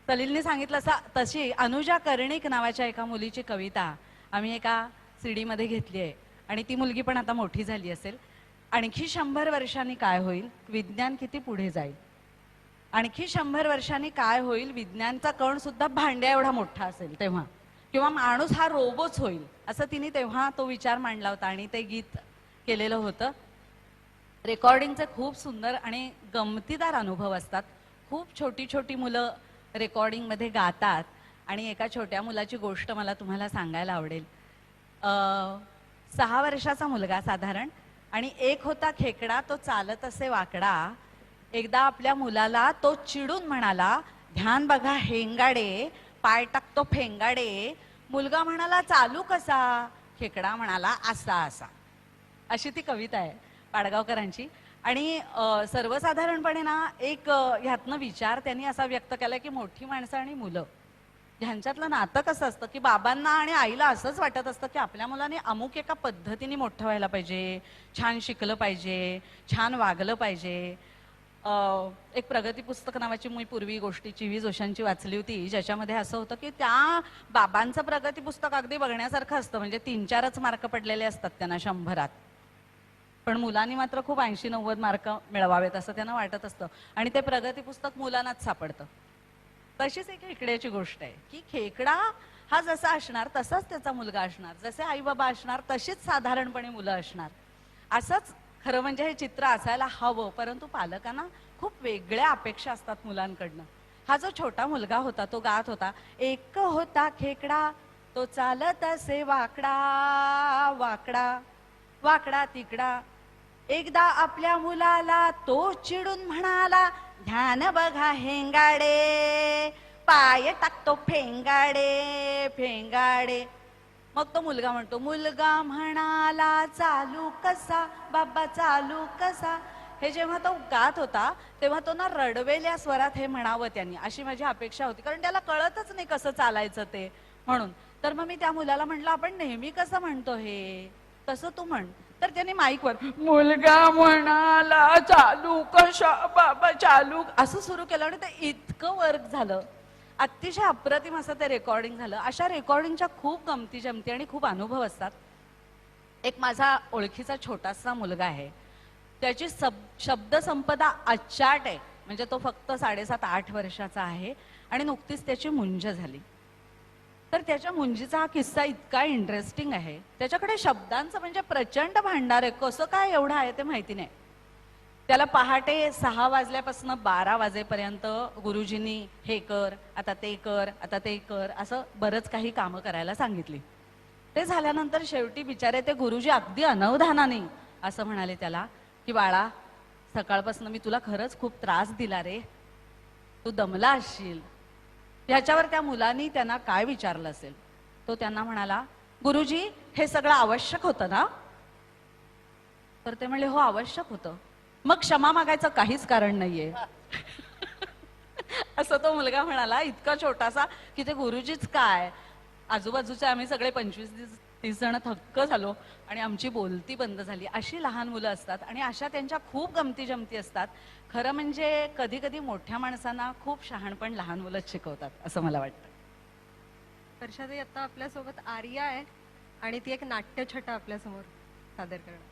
सलीलने सांगितलं तशी अनुजा कर्णिक नावाच्या एका मुलीची कविता आम्ही एका सीडीमध्ये घेतली आहे, आणि ती मुलगी पण आता मोठी झाली असेल. आणखी 100 वर्षांनी काय होईल, विज्ञान किती पुढे जाईल. आणखी 100 वर्षांनी काय होईल, विज्ञानचा कण सुद्धा भांड्या एवढा मोठा असेल तेव्हा, किंवा माणूस हा रोबोच होईल, असं तिने तेव्हा तो विचार मांडला होता आणि ते गीत केलेलं होतं. रेकॉर्डिंगचे खूप सुंदर आणि गमतीदार अनुभव असतात. खूप छोटी छोटी मुलं रेकॉर्डिंगमध्ये गातात, आणि एका छोट्या मुलाची गोष्ट मला तुम्हाला सांगायला आवडेल. 6 वर्षाचा मुलगा साधारण, आणि एक होता खेकडा, तो चालत असे वाकडा. एकदा आपल्या मुलाला तो चिडून म्हणाला, ध्यान बघा हेंगाडे, पाय टाकतो फेंगाडे. मुलगा म्हणाला चालू कसा, खेकडा म्हणाला असा असा. अशी ती कविता आहे पाडगावकरांची. आणि सर्वसाधारणपणे ना एक ह्यातनं विचार त्यांनी असा व्यक्त केला की मोठी माणसं आणि मुलं ह्यांच्यातलं नातं कसं असतं की बाबांना आणि आईला असंच वाटत असतं की आपल्या मुलाने अमुक एका पद्धतीने मोठं व्हायला पाहिजे, छान शिकलं पाहिजे, छान वागलं पाहिजे. एक प्रगती पुस्तक नावाची मी पूर्वी गोष्टी चिवी जोशांची वाचली होती, ज्याच्यामध्ये असं होतं की त्या बाबांचं प्रगती पुस्तक अगदी बघण्यासारखं असतं, म्हणजे 3-4च मार्क पडलेले असतात त्यांना 100त, पण मुलांनी मात्र खूप 80-90 मार्क मिळवावेत असं त्यांना वाटत असतं, आणि ते प्रगती पुस्तक मुलांनाच सापडतं. तशीच एक खेकड्याची गोष्ट आहे की खेकडा हा जसा असणार तसाच त्याचा मुलगा असणार, जसे आई बाबा असणार तशीच साधारणपणे मुलं असणार. असंच खरं म्हणजे हे चित्र असायला हवं, परंतु पालकांना खूप वेगळ्या अपेक्षा असतात मुलांकडनं. हा जो छोटा मुलगा होता तो गात होता, एक होता खेकडा तो चालत असे वाकडा वाकडा वाकडा तिकडा. एकदा आपल्या मुलाला तो चिडून म्हणाला, ध्यान बघा हेंगाडे, पाय टाकतो फेंगाडे फेंगाडे. मग तो मुलगा म्हणतो, मुलगा म्हणाला चालू कसा बाबा चालू कसा. हे जेव्हा तो गात होता तेव्हा तो ना रडवेल्या स्वरात हे म्हणावं त्यांनी, अशी माझी अपेक्षा होती, कारण त्याला कळतच नाही कसं चालायचं ते म्हणून. तर मग मी त्या मुलाला म्हटलं, आपण नेहमी कसं म्हणतो हे, तसं तू म्हण. तर त्याने माईकवर मुलगा म्हणाला चालू कशा बाबा चालू असं सुरू केलं, आणि ते इतकं वर्क झालं, अतिशय अप्रतिम असं ते रेकॉर्डिंग झालं. अशा रेकॉर्डिंगच्या खूप गमती जमती आणि खूप अनुभव असतात. एक माझा ओळखीचा छोटासा मुलगा आहे, त्याची शब्दसंपदा अचाट आहे. म्हणजे तो फक्त 7.5-8 वर्षाचा आहे आणि नुकतीच त्याची मुंज झाली. तर त्याच्या मुंजीचा हा किस्सा इतका इंटरेस्टिंग आहे. त्याच्याकडे शब्दांचं म्हणजे प्रचंड भांडार आहे. कसं काय एवढं आहे ते माहिती नाही. त्याला पहाटे 6 वाजल्यापासून 12 वाजेपर्यंत गुरुजींनी हे कर, आता ते कर, आता ते कर, असं बरंच काही कामं करायला सांगितली. ते झाल्यानंतर शेवटी बिचारे ते गुरुजी अगदी अनवधानाने असं म्हणाले त्याला की बाळा, सकाळपासून मी तुला खरंच खूप त्रास दिला रे, तू दमला असशील. ह्याच्यावर त्या मुलांनी त्यांना काय विचारलं असेल. तो त्यांना म्हणाला, गुरुजी हे सगळं आवश्यक होतं ना? तर ते म्हणले, हो आवश्यक होतं. मग क्षमा मागायचं काहीच कारण नाहीये. असं तो मुलगा म्हणाला, इतका छोटासा की ते गुरुजीच काय. आजूबाजूचे आम्ही सगळे 25-30 जण थक्क झालो आणि आमची बोलती बंद झाली. अशी लहान मुलं असतात आणि अशा त्यांच्या खूप गमती जमती असतात. खरं म्हणजे कधी कधी मोठ्या माणसांना खूप शहाणपण लहान मुलंच शिकवतात असं मला वाटतं.
वर्षाताई आता आपल्यासोबत आर्या आहे आणि ती एक नाट्यछटा आपल्यासमोर सादर करणार.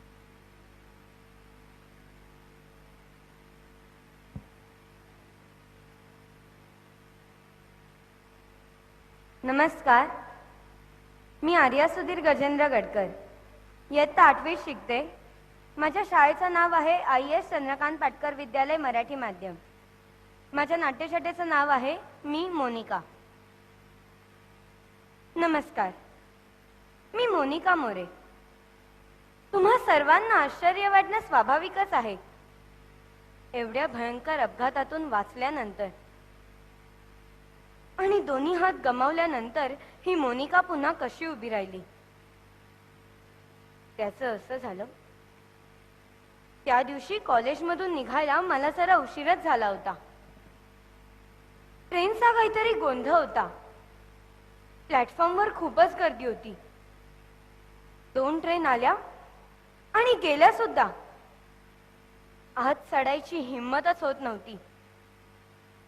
नमस्कार, मी आर्या सुधीर गजेंद्र गडकर, इयत्ता 8वीत शिकते. माझ्या शाळेचं नाव आहे IAS चंद्रकांत पाटकर विद्यालय मराठी माध्यम. माझ्या नाट्यछटेचं नाव आहे मी मोनिका. नमस्कार, मी मोनिका मोरे. तुम्हा सर्वांना आश्चर्य वाटणं स्वाभाविकच आहे. एवढ्या भयंकर अपघातातून वाचल्यानंतर आणि दोन्ही हात गमावल्यानंतर ही मोनिका पुन्हा कशी उभी राहिली. त्याचं असं झालं, त्या दिवशी कॉलेजमधून निघायला मला जरा उशीरच झाला होता. ट्रेनचा काहीतरी गोंधळ होता. प्लॅटफॉर्मवर खूपच गर्दी होती. 2 ट्रेन आल्या आणि गेल्या सुद्धा. आत चढायची हिंमतच होत नव्हती.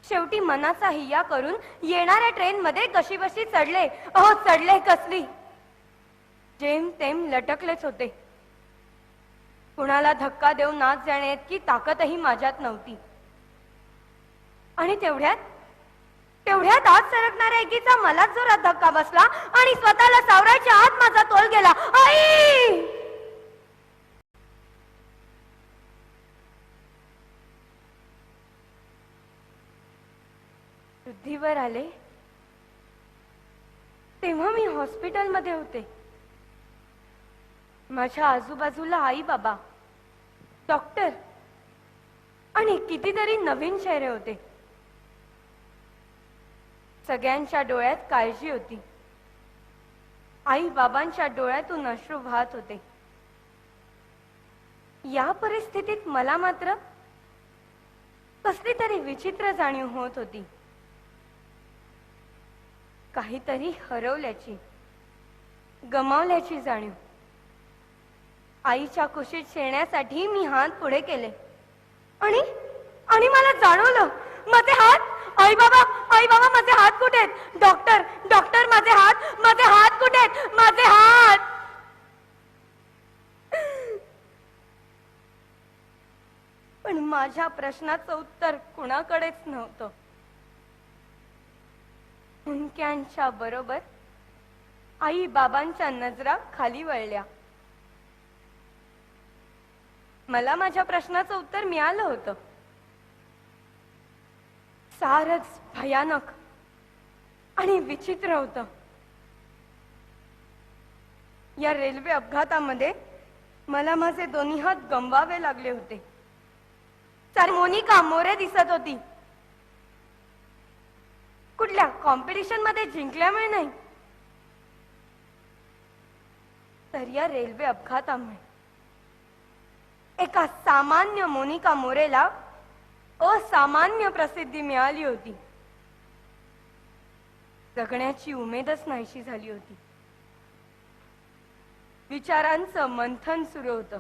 शेवटी मनाचा हिया करून येणाऱ्या ट्रेन मध्ये कशीबशी चढले. अहो चढले कसली, जेमतेम लटकलेच होते. कुणाला धक्का देऊन नाच जाण्याइतकी ताकदही माझ्यात नव्हती. आणि तेवढ्यात आत सरकणाऱ्या एकीचा मलाच जोरात धक्का बसला आणि स्वतःला सावरायच्या आत माझा तोल गेला. आई! शुद्धीवर आले तेव्हा मी हॉस्पिटलमध्ये होते. माझ्या आजूबाजूला आई बाबा, डॉक्टर आणि कितीतरी नवीन चेहरे होते. सगळ्यांच्या डोळ्यात काळजी होती. आई बाबांच्या डोळ्यातून अश्रू वाहत होते. या परिस्थितीत मला मात्र कसली तरी विचित्र जाणीव होत होती. काहीतरी हरवल्याची, गमावल्याची जाणीव. आईच्या कुशीत शेण्यासाठी मी हात पुढे केले आणि मला जाणवलं माझे हात. आई बाबा माझे हात कुठे आहेत? डॉक्टर माझे हात कुठे आहेत? माझे हात. पण माझ्या प्रश्नाचं उत्तर कुणाकडेच नव्हतं. हुंक्यांच्या बरोबर आई बाबांच्या नजरा खाली वळल्या. मला माझ्या प्रश्नाचं उत्तर मिळालं होतं. सारच भयानक आणि विचित्र होतं. या रेल्वे अपघातामध्ये मला माझे दोन्ही हात गमवावे लागले होते. तर मोनिका मोरे दिसत होती. कुठल्या कॉम्पिटिशन मध्ये जिंकल्यामुळे नाही, तर या रेल्वे अपघातामुळे एका सामान्य मोनिका मोरेला असामान्य प्रसिद्धी मिळाली होती. जगण्याची उमेदच नाहीशी झाली होती. विचारांचं मंथन सुरू होतं.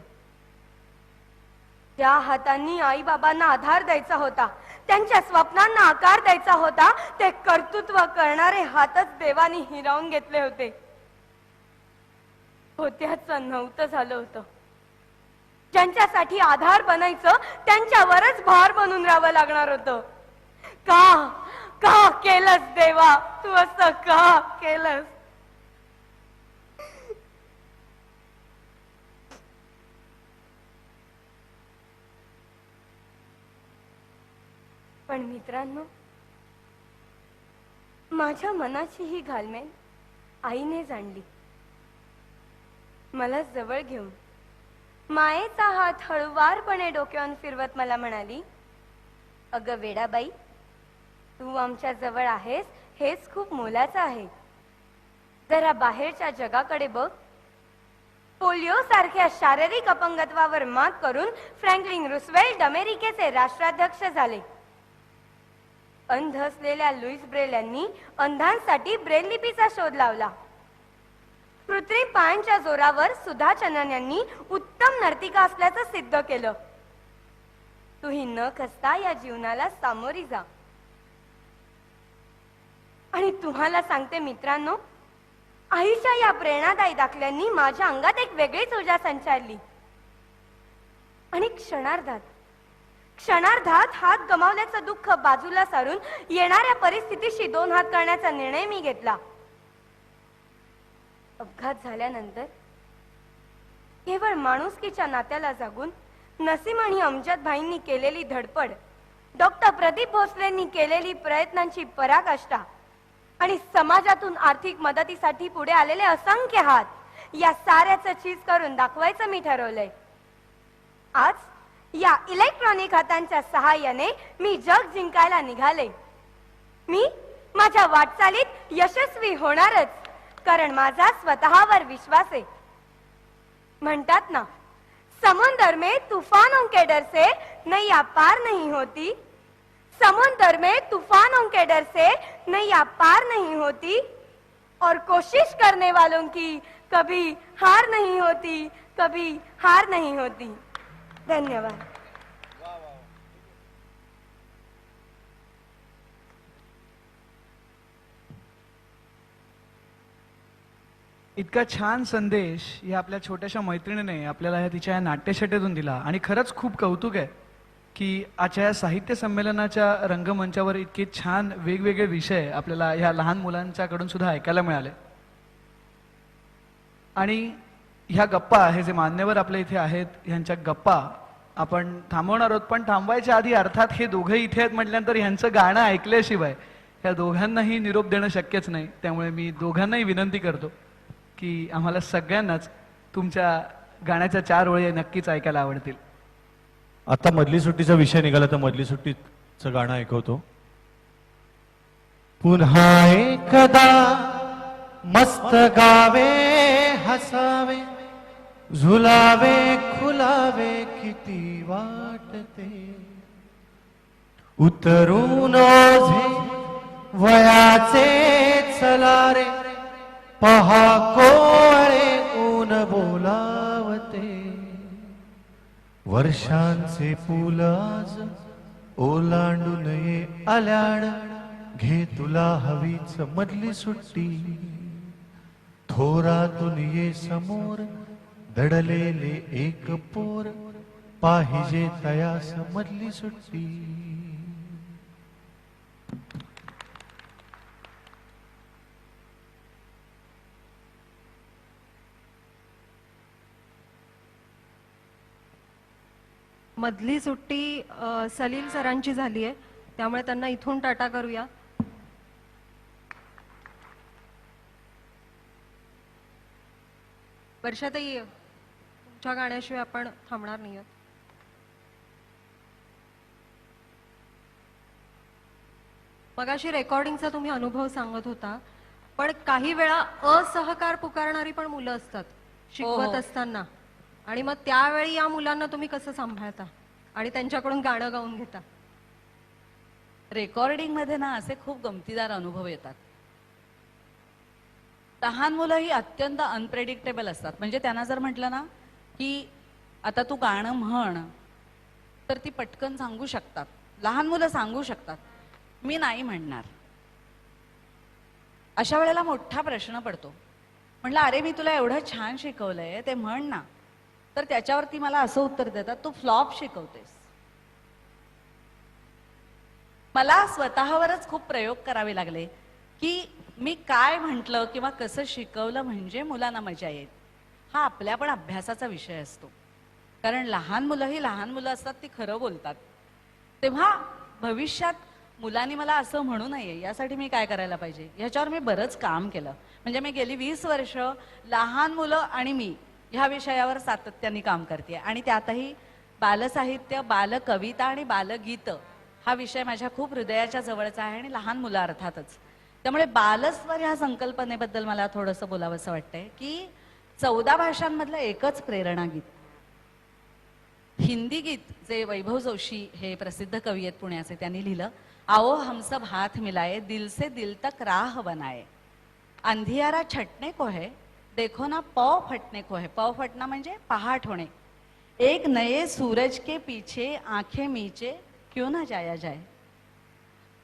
त्या हातांनी आई बाबांना आधार द्यायचा होता, त्यांच्या स्वप्नांना आकार द्यायचा होता. ते कर्तृत्व करणारे हातच देवानी हिरावून घेतले होते. होत्याचं नव्हतं झालं होतं. ज्यांच्यासाठी आधार बनायचं त्यांच्यावरच भार बनून राहावं लागणार होतं. का का केलंस देवा, तू असं का केलंस? पण मित्रांनो, माझ्या मनाची ही घालमेल आईने जाणली. मला जवळ घेऊन मायेचा हात हळुवारपणे डोक्यावर फिरवत मला म्हणाली, अगं वेडाबाई, तू आमच्या जवळ आहेस हेच खूप मोलाचं आहे. जरा बाहेरच्या जगाकडे बघ. पोलिओ सारख्या शारीरिक अपंगत्वावर मात करून फ्रँकलिन रुझवेल्ट अमेरिकेचे राष्ट्राध्यक्ष झाले. अंध असलेल्या लुईस ब्रेल यांनी अंधांसाठी ब्रेल लिपीचा शोध लावला. कृत्रिम पायांच्या जोरावर सुधा चंद्रन यांनी उत्तम नर्तिका असल्याचं सिद्ध केलं. तूही न खचता या जीवनाला सामोरी जा. आणि तुम्हाला सांगते मित्रांनो, आईच्या या प्रेरणादायी दाखल्यांनी माझ्या अंगात एक वेगळीच ऊर्जा संचारली. आणि क्षणार्धात हात गमावल्याचं दुःख बाजूला सारून येणाऱ्या परिस्थितीशी दोन हात करण्याचा निर्णय मी घेतला. अपघात झाल्यानंतर केवळ माणुसकीच्या नात्याला जागून नसीम आणि अमजद भाईंनी केलेली धडपड, डॉक्टर प्रदीप भोसलेंनी केलेली प्रयत्नांची पराकाष्ठा आणि समाजातून आर्थिक मदतीसाठी पुढे आलेले असंख्य हात, या साऱ्याचं चीज करून दाखवायचं मी ठरवलंय. आज या इलेक्ट्रॉनिक हातांच्या सहाय्याने मी जग जिंकायला निघाले. मी माझ्या वाटचालीत यशस्वी होणारच, कारण माझा स्वतःवर विश्वास आहे. म्हणतात ना, समुंदर में तूफानों के डर से नैया पार नहीं होती, समुंदर में तूफानों के डर से नैया पार नहीं होती, और कोशिश करने वालों की कभी हार नहीं होती, कभी हार नहीं होती. धन्यवाद.
इतका छान संदेश या आपल्या छोट्याशा मैत्रिणीने आपल्याला तिच्या या नाट्यछटेतून दिला. आणि खरंच खूप कौतुक आहे की आजच्या या साहित्य संमेलनाच्या रंगमंचावर इतके छान वेगवेगळे विषय आपल्याला ह्या लहान मुलांच्याकडून सुद्धा ऐकायला मिळाले. आणि ह्या गप्पा, हे जे मान्यवर आपल्या इथे आहेत, ह्यांच्या गप्पा आपण थांबवणार आहोत. पण थांबवायच्या आधी अर्थात हे दोघे इथे आहेत म्हटल्यानंतर ह्यांचं गाणं ऐकल्याशिवाय ह्या दोघांनाही निरोप देणं शक्यच नाही. त्यामुळे मी दोघांनाही विनंती करतो की आम्हाला सगळ्यांनाच तुमच्या गाण्याच्या 4 ओळी नक्कीच ऐकायला आवडतील.
आता मधली सुट्टीचा विषय निघाला तर मधली सुट्टीचं गाणं ऐकवतो. पुन्हा एकदा मस्त गावे, हसावे, झुलावे, खुलावे, किती वाटते, उतरून ओझे वयाचे चलारे, पहा कोळे ऊन बोलावते, वर्षांचे फुल आज ओलांडून ये आल्याड, घे तुला हवीच मधली सुट्टी, थोरातून ये समोर दडलेले एक पोर, पाहिजे तयास मधली सुट्टी.
मधली सुट्टी सलील सरांची झाली आहे, त्यामुळे त्यांना इथून टाटा करूया. वर्षाताई, तुमच्या गाण्याशिवाय आपण थांबणार नाही आहोत. मगाशी रेकॉर्डिंगचा तुम्ही अनुभव सांगत होता, पण काही वेळा असहकार पुकारणारी पण मुलं असतात शिकवत असताना, आणि मग त्यावेळी या मुलांना तुम्ही कसं सांभाळता आणि त्यांच्याकडून गाणं गाऊन घेता?
रेकॉर्डिंग मध्ये ना असे खूप गमतीदार अनुभव येतात. लहान मुलं ही अत्यंत अनप्रेडिक्टेबल असतात. म्हणजे त्यांना जर म्हटलं ना की आता तू गाणं म्हण, तर ती पटकन सांगू शकतात. लहान मुलं सांगू शकतात, मी नाही म्हणणार. अशा वेळेला मोठा प्रश्न पडतो म्हटलं अरे मी तुला एवढं छान शिकवलंय ते म्हण ना. तर त्याच्यावरती मला असं उत्तर देतात, तू फ्लॉप शिकवतेस. मला स्वतःवरच खूप प्रयोग करावे लागले की मी काय म्हटलं किंवा कसं शिकवलं म्हणजे मुलांना मजा येईल. हा आपल्या पण अभ्यासाचा विषय असतो, कारण लहान मुलं ही लहान मुलं असतात, ती खरं बोलतात. तेव्हा भविष्यात मुलांनी मला असं म्हणू नये यासाठी मी काय करायला पाहिजे ह्याच्यावर मी बरंच काम केलं. म्हणजे मी गेली 20 वर्ष लहान मुलं आणि मी ह्या विषयावर सातत्याने काम करते. आणि त्यातही बालसाहित्य, बालकविता आणि बालगीत हा विषय माझ्या खूप हृदयाच्या जवळचा आहे, आणि लहान मुलं अर्थातच. त्यामुळे बालस्वर ह्या संकल्पनेबद्दल मला थोडंसं बोलावंसं वाटतंय की 14 भाषांमधलं एकच प्रेरणा गीत, हिंदी गीत, जे वैभव जोशी हे प्रसिद्ध कवी आहेत पुण्याचे, त्यांनी लिहिलं, आओ हम सब हाथ मिलाए दिल से दिल तक राह बनाए, अंधियारा छटने को है देखो ना पौ फटने को है. पौ फटना म्हणजे पहाट होणे. एक नए सूरज के पीछे आंखें मीचे क्यों ना जाया जाए.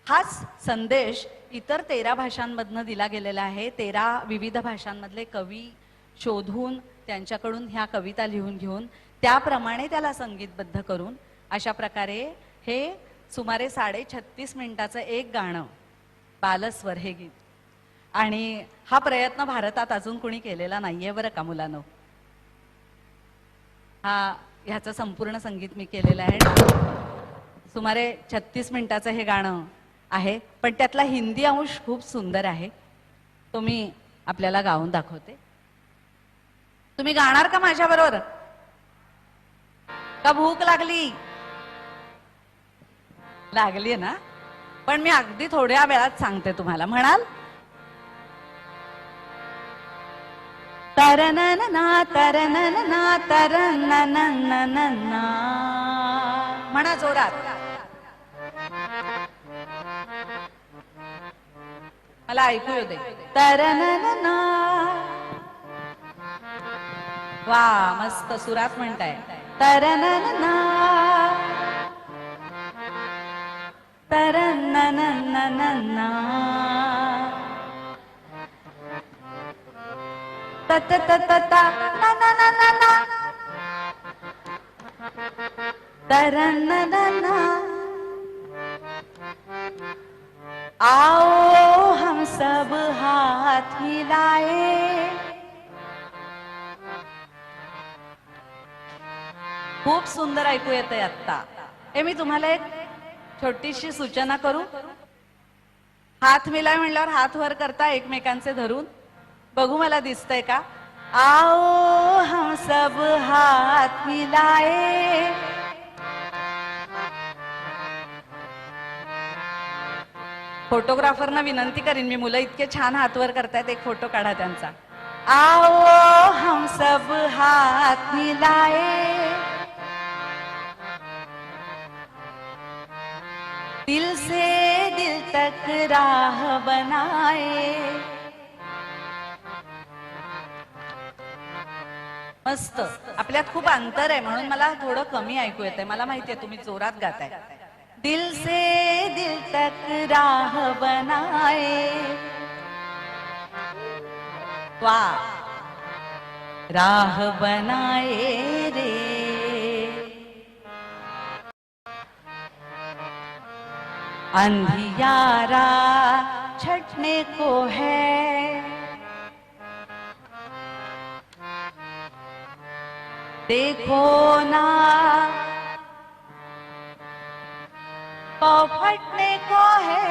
हाच संदेश इतर 13 भाषांमधनं दिला गेलेला आहे. 13 विविध भाषांमधले कवी शोधून त्यांच्याकडून ह्या कविता लिहून घेऊन त्याप्रमाणे त्याला संगीतबद्ध करून अशा प्रकारे हे सुमारे 36.5 मिनिटाचं एक गाणं, बालस्वर हे गीत. आणि हा प्रयत्न भारतात अजून कुणी केलेला नाहीये बरं का मुलांनो. ह्याचं संपूर्ण संगीत मी केलेलं आहे. सुमारे 36 मिनिटाचं हे गाणं आहे, पण त्यातला हिंदी अंश खूप सुंदर आहे. तो मी आपल्याला गाऊन दाखवते. तुम्ही गाणार का माझ्या बरोबर? का भूक लागली? लागली ना? पण मी अगदी थोड्या वेळात सांगते तुम्हाला. म्हणाल? तरनना तरनना तरनना, म्हणा जोरात. मला ऐकू येऊ दे. तरनना. वा, मस्त सुरात म्हणताय. तरनना तरनना, तत तत ता ना ना ना ना ना, तरनना. आओ हम सब हाथ मिलाए. खूप सुंदर ऐकू येतंय आत्ता. हे मी तुम्हाला एक छोटीशी सूचना करू. हात मिलाय म्हणल्यावर हात वर करता एकमेकांचे धरून. बघू मला दिसतंय का? आओ हम सब हाथ मिलाए, फोटोग्राफरना विनंती करीन मी, मुलं इतके छान हात वर करतायत, एक फोटो काढा त्यांचा. आओ हम सब हाथ मिलाए, दिल से दिल तक राह बनाए. मस्त. आपल्यात खूप अंतर आहे म्हणून मला थोडं कमी ऐकू येतंय. मला माहितीये तुम्ही जोरात गाताय. दिल से दिल तक राह बनाए. वा, राह बनाए रे. अंधियारा छटने को है, देखो ना पाँव फटने को है.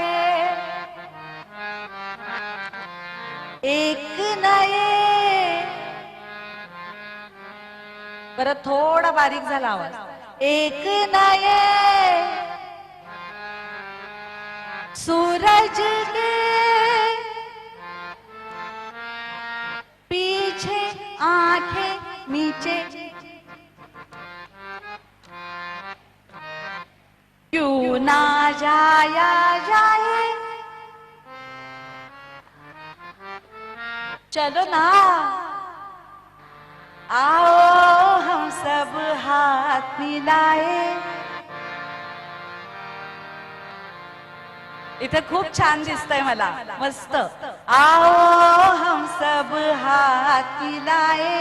एक नए, परत थोडा बारीक झाला आवाज. एक नए सूरज के पीछे आंखें नीचे क्यों ना जाया जाए. चलो ना, आओ हम सब हाथ मिलाए. इथे खूप छान दिसतंय मला मस्त. आओ हम सब हाथ मिलाए,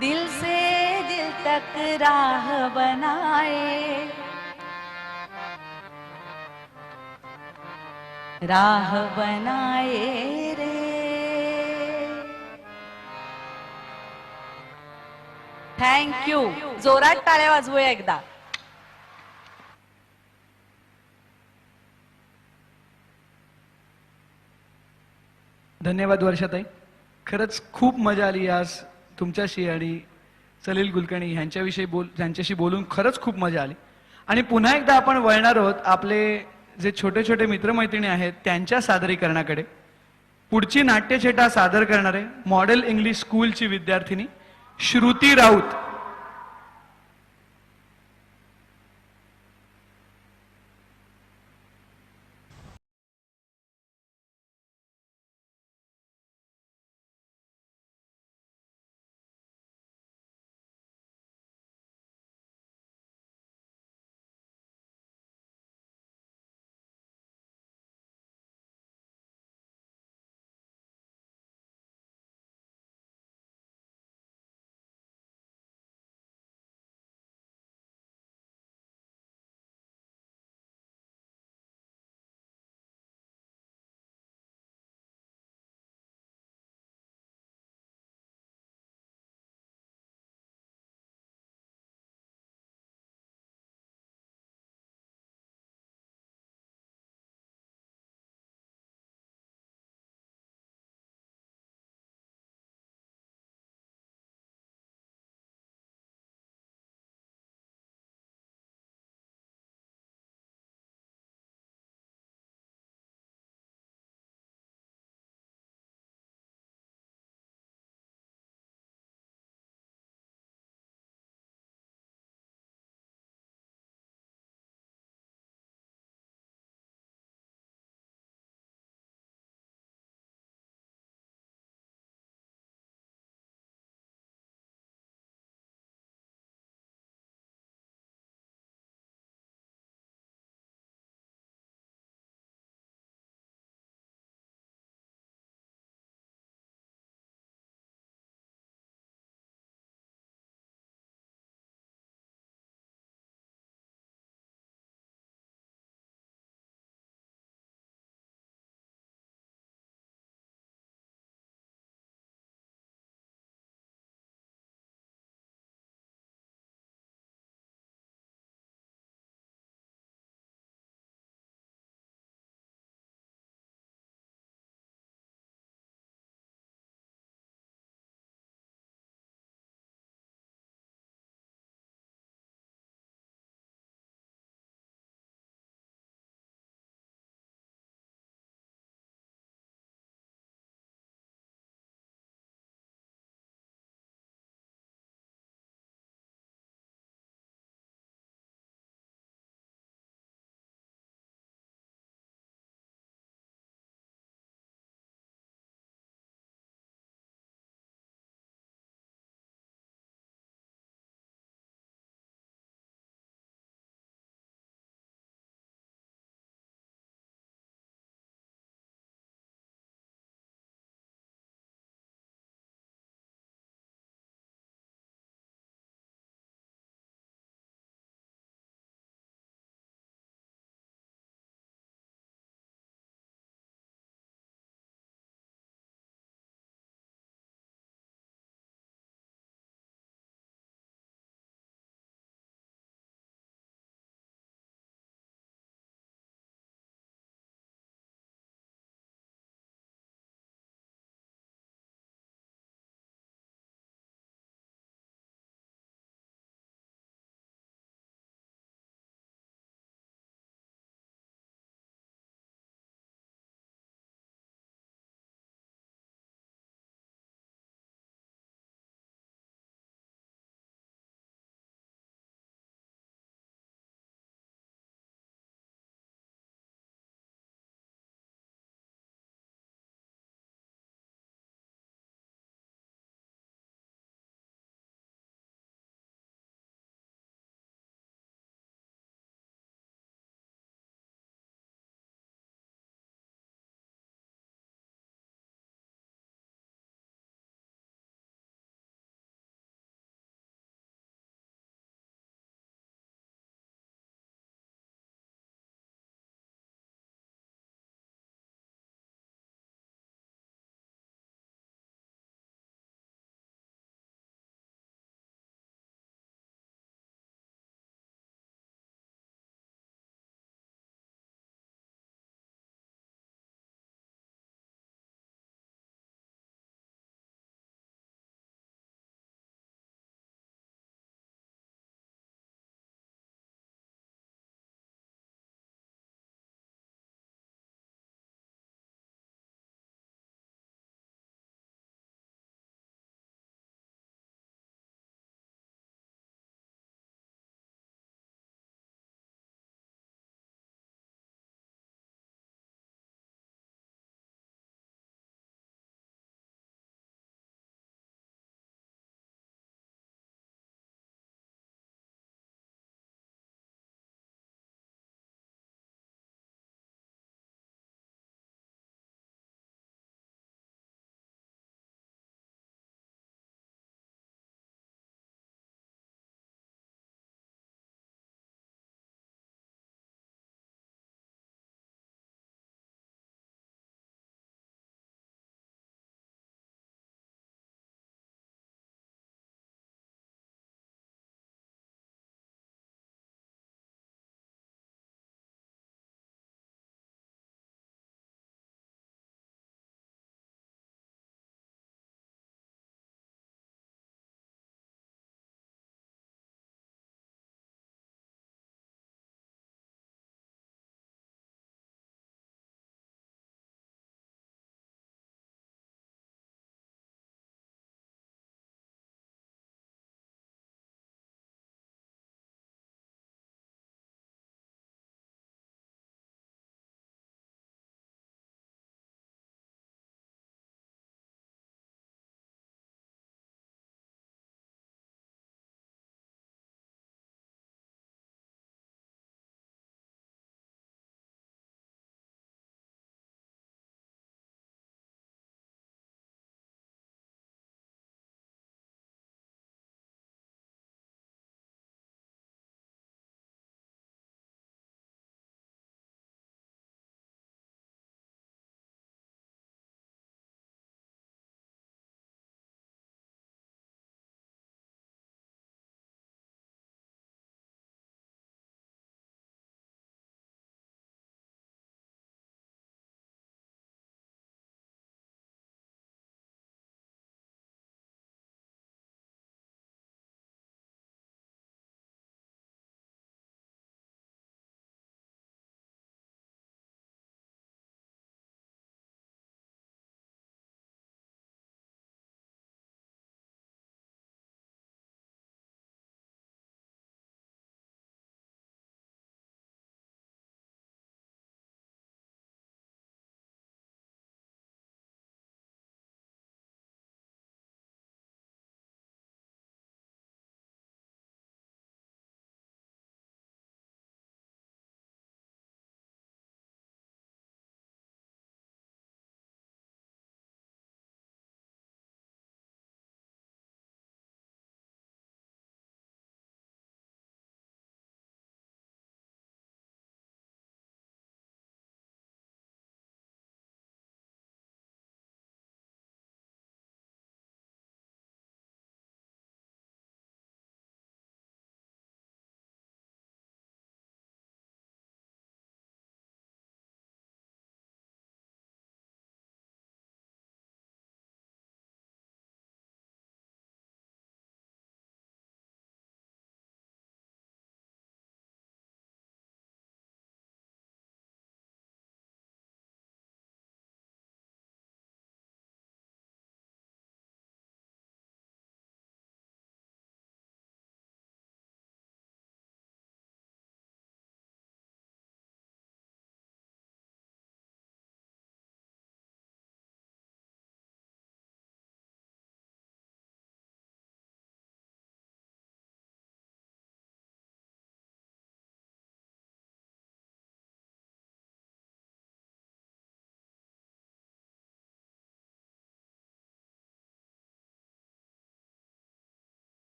दिल से दिल तक राह बनाए, राह बनाए रे. थँक्यू. जोरात टाळ्या वाजवूया एकदा.
धन्यवाद वर्षाताई. खरंच खूप मजा आली आज तुमच्याशी आणि सलील कुलकर्णी यांच्याशी बोलून खरंच खूप मजा आली. आणि पुन्हा एकदा आपण वळणार आहोत आपले जे छोटे छोटे मित्रमैत्रिणी आहेत त्यांच्या सादरीकरणाकडे. पुढची नाट्यछटा सादर करणारे मॉडेल इंग्लिश स्कूलची विद्यार्थिनी श्रुती राऊत.